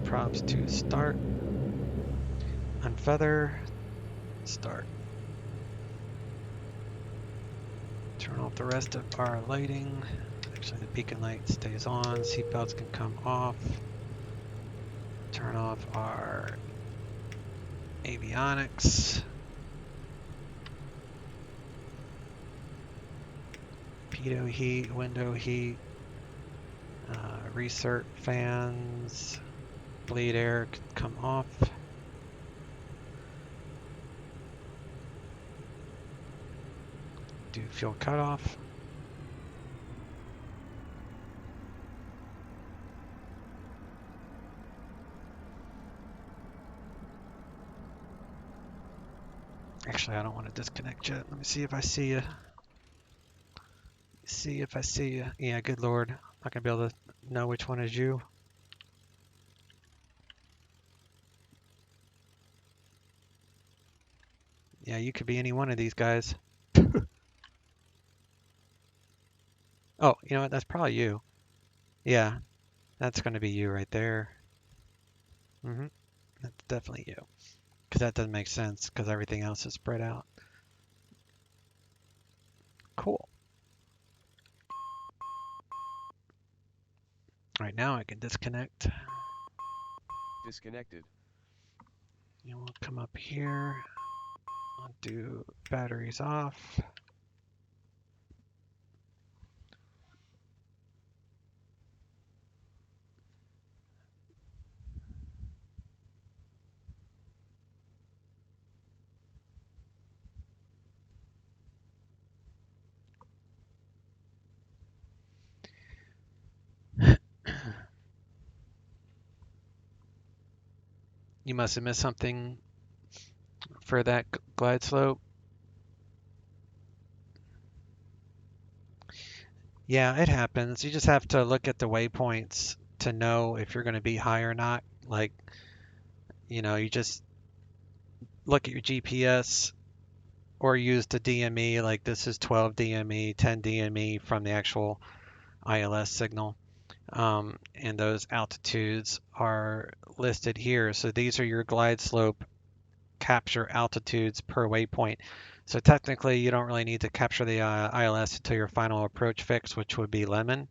Props to start, unfeather, start. Turn off the rest of our lighting. Actually, the beacon light stays on. Seatbelts can come off. Turn off our avionics. Pitot heat, window heat, recert fans. Bleed air can come off. Do fuel cutoff. Actually, I don't want to disconnect yet. Let me see if I see you. See if I see you. Yeah, good lord. I'm not going to be able to know which one is you. Yeah, you could be any one of these guys. Oh, you know what? That's probably you. Yeah, that's going to be you right there. That's definitely you. Because that doesn't make sense because everything else is spread out. Cool. All right, now I can disconnect. Disconnected. You will come up here. I'll do batteries off. You must have missed something for that glide slope. Yeah, it happens. You just have to look at the waypoints to know if you're going to be high or not. Like, you know, you just look at your GPS or use the DME, like this is 12 DME, 10 DME from the actual ILS signal. And those altitudes are listed here. So these are your glide slope capture altitudes per waypoint. So technically you don't really need to capture the ILS until your final approach fix, which would be Lemon.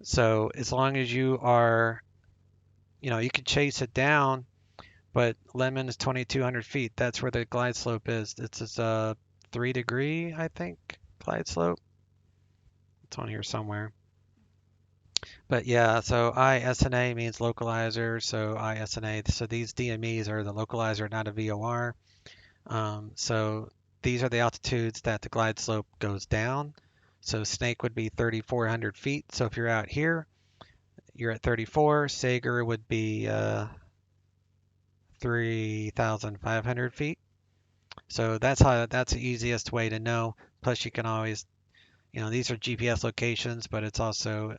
So as long as you are, you know, you can chase it down, but Lemon is 2,200 feet. That's where the glide slope is. It's a 3-degree, I think, glide slope. It's on here somewhere. But yeah, so ISNA means localizer, so ISNA, so these DMEs are the localizer, not a VOR. So these are the altitudes that the glide slope goes down. So Snake would be 3,400 feet. So if you're out here, you're at 34. Sager would be 3,500 feet. So that's the easiest way to know. Plus you can always, you know, these are GPS locations, but it's also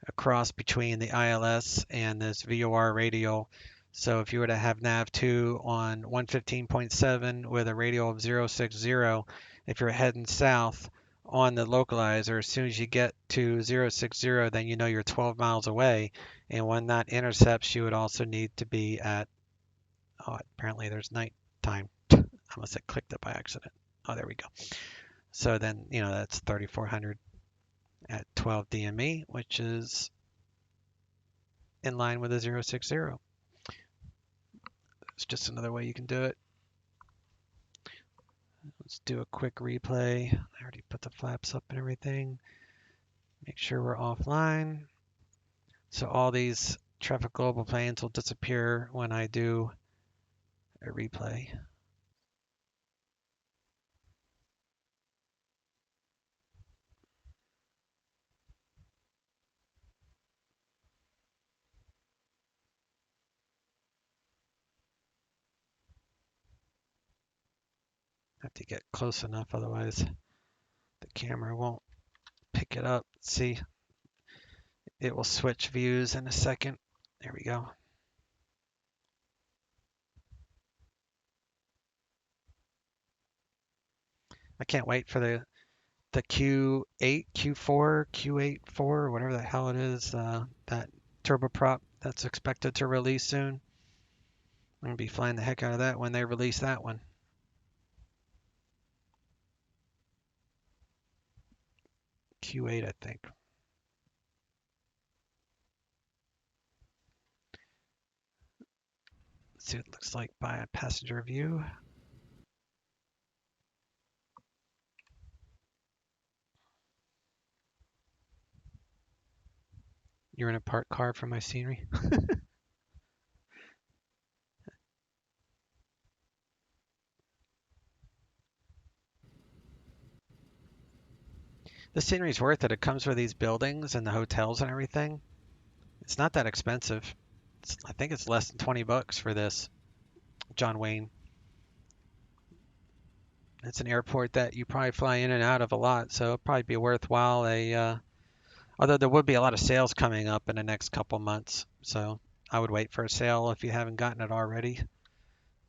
a cross between the ILS and this VOR radial. So if you were to have nav2 on 115.7 with a radial of 060, if you're heading south on the localizer, as soon as you get to 060, then you know you're 12 miles away. And when that intercepts, you would also need to be at, oh, apparently there's night time. I must have clicked it by accident. Oh, there we go. So then, you know, that's 3,400 at 12 DME, which is in line with a 060. It's just another way you can do it. Let's do a quick replay. I already put the flaps up and everything. Make sure we're offline. So all these traffic global planes will disappear when I do a replay. Have to get close enough, otherwise the camera won't pick it up. See, it will switch views in a second. There we go. I can't wait for the Q8, Q4, Q84, whatever the hell it is, that turboprop that's expected to release soon. I'm going to be flying the heck out of that when they release that one. Q8, I think. Let's see what it looks like by a passenger view. You're in a parked car for my scenery. The scenery's worth it. It comes with these buildings and the hotels and everything. It's not that expensive. I think it's less than 20 bucks for this, John Wayne. It's an airport that you probably fly in and out of a lot, so it'll probably be worthwhile. Although there would be a lot of sales coming up in the next couple months, so I would wait for a sale if you haven't gotten it already.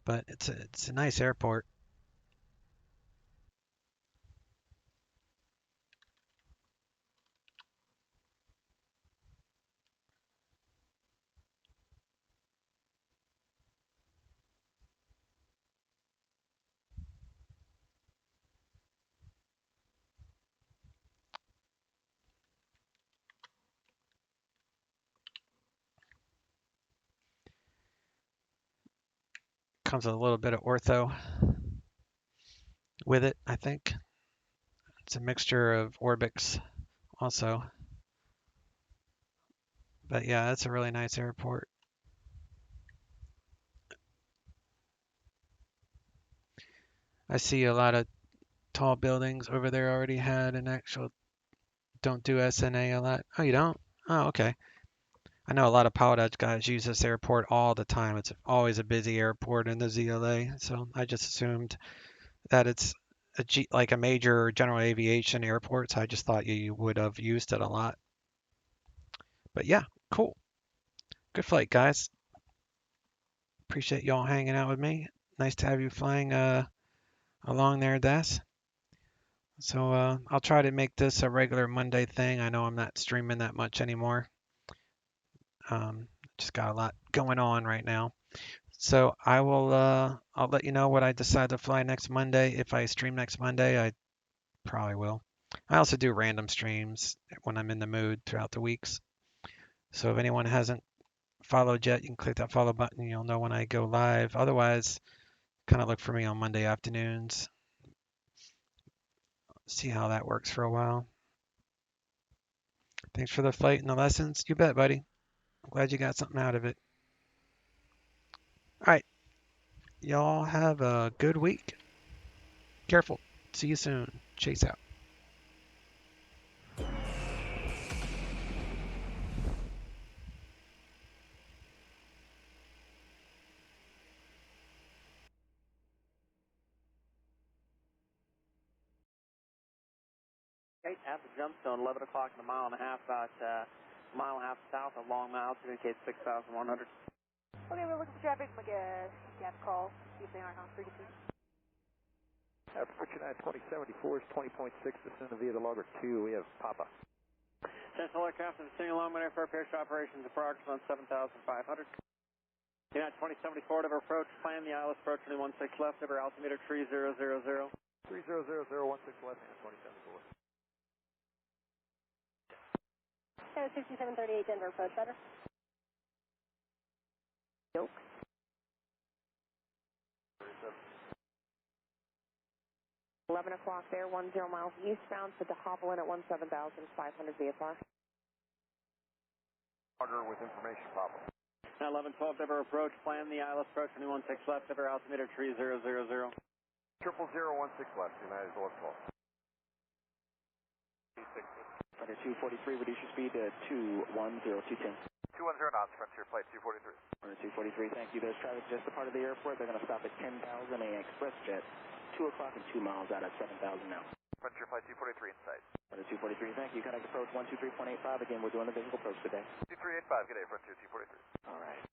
But it's a nice airport. Comes with a little bit of ortho with it, I think. It's a mixture of Orbix also. But yeah, it's a really nice airport. I see a lot of tall buildings over there already had an actual, don't do SNA a lot. Oh, you don't? Oh, okay. I know a lot of PilotEdge guys use this airport all the time. It's always a busy airport in the ZLA, so I just assumed that it's like a major general aviation airport, so I just thought you would have used it a lot. But yeah, cool. Good flight, guys. Appreciate y'all hanging out with me. Nice to have you flying along there, Des. So I'll try to make this a regular Monday thing. I know I'm not streaming that much anymore. Just got a lot going on right now. So I will I'll let you know what I decide to fly next Monday. If I stream next Monday, I probably will. I also do random streams when I'm in the mood throughout the weeks. So if anyone hasn't followed yet, you can click that follow button and you'll know when I go live. Otherwise, kind of look for me on Monday afternoons. See how that works for a while. Thanks for the flight and the lessons. You bet, buddy. I'm glad you got something out of it. All right. Y'all have a good week. Careful. See you soon. Chase out. At the jump zone, 11 o'clock and a mile and a half, about a mile and a half south of Long Mile, to indicate 6,100. Okay, we're looking for traffic, like a gap call, see if they aren't on frequency. Approach 2074 is 20.6, descending via the logger 2, we have Papa. Sentinel aircraft in the Senior Longman Air Approach operations approx on 7,500. United 2074 to approach, plan the ILS approach, 16 left, over altimeter 3000. 3000, 16 left, and 2074. 6738 Denver approach, better. Nope. 11 o'clock there, 10 miles eastbound, put the hobble in at 17,500 VFR. Order with information, Papa. Now 1112 Denver approach, plan the ILS approach, 16 left, over altimeter 3000. 000, 16 left, United 1112. 243, reduce your speed to 210, 210. 210 knots, Frontier Flight 243. 243, thank you. There's traffic just a part of the airport. They're going to stop at 10,000, a express jet. 2 o'clock and 2 miles out at 7,000 now. Frontier Flight 243 in sight. Frontier 243, thank you. Contact approach 123.85. Again, we're doing the visual approach today. 2385, good day, Frontier 243. All right.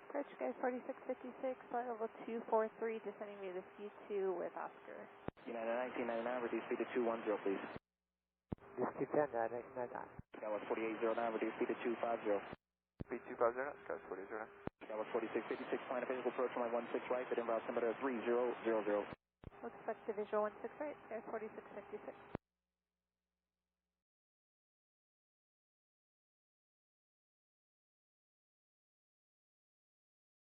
Approach guys 4656, flight level 243, descending via the Q2 with Oscar. United 1999, reduce speed to 210, please. Whiskey 10, 999. Dallas 4809, reduce speed to 250. Speed 250, Dallas 4809. Dallas 4656, plan a visual approach runway 16 right, but inbound altimeter 3000. We'll expect to visual 16 right, guys 4656.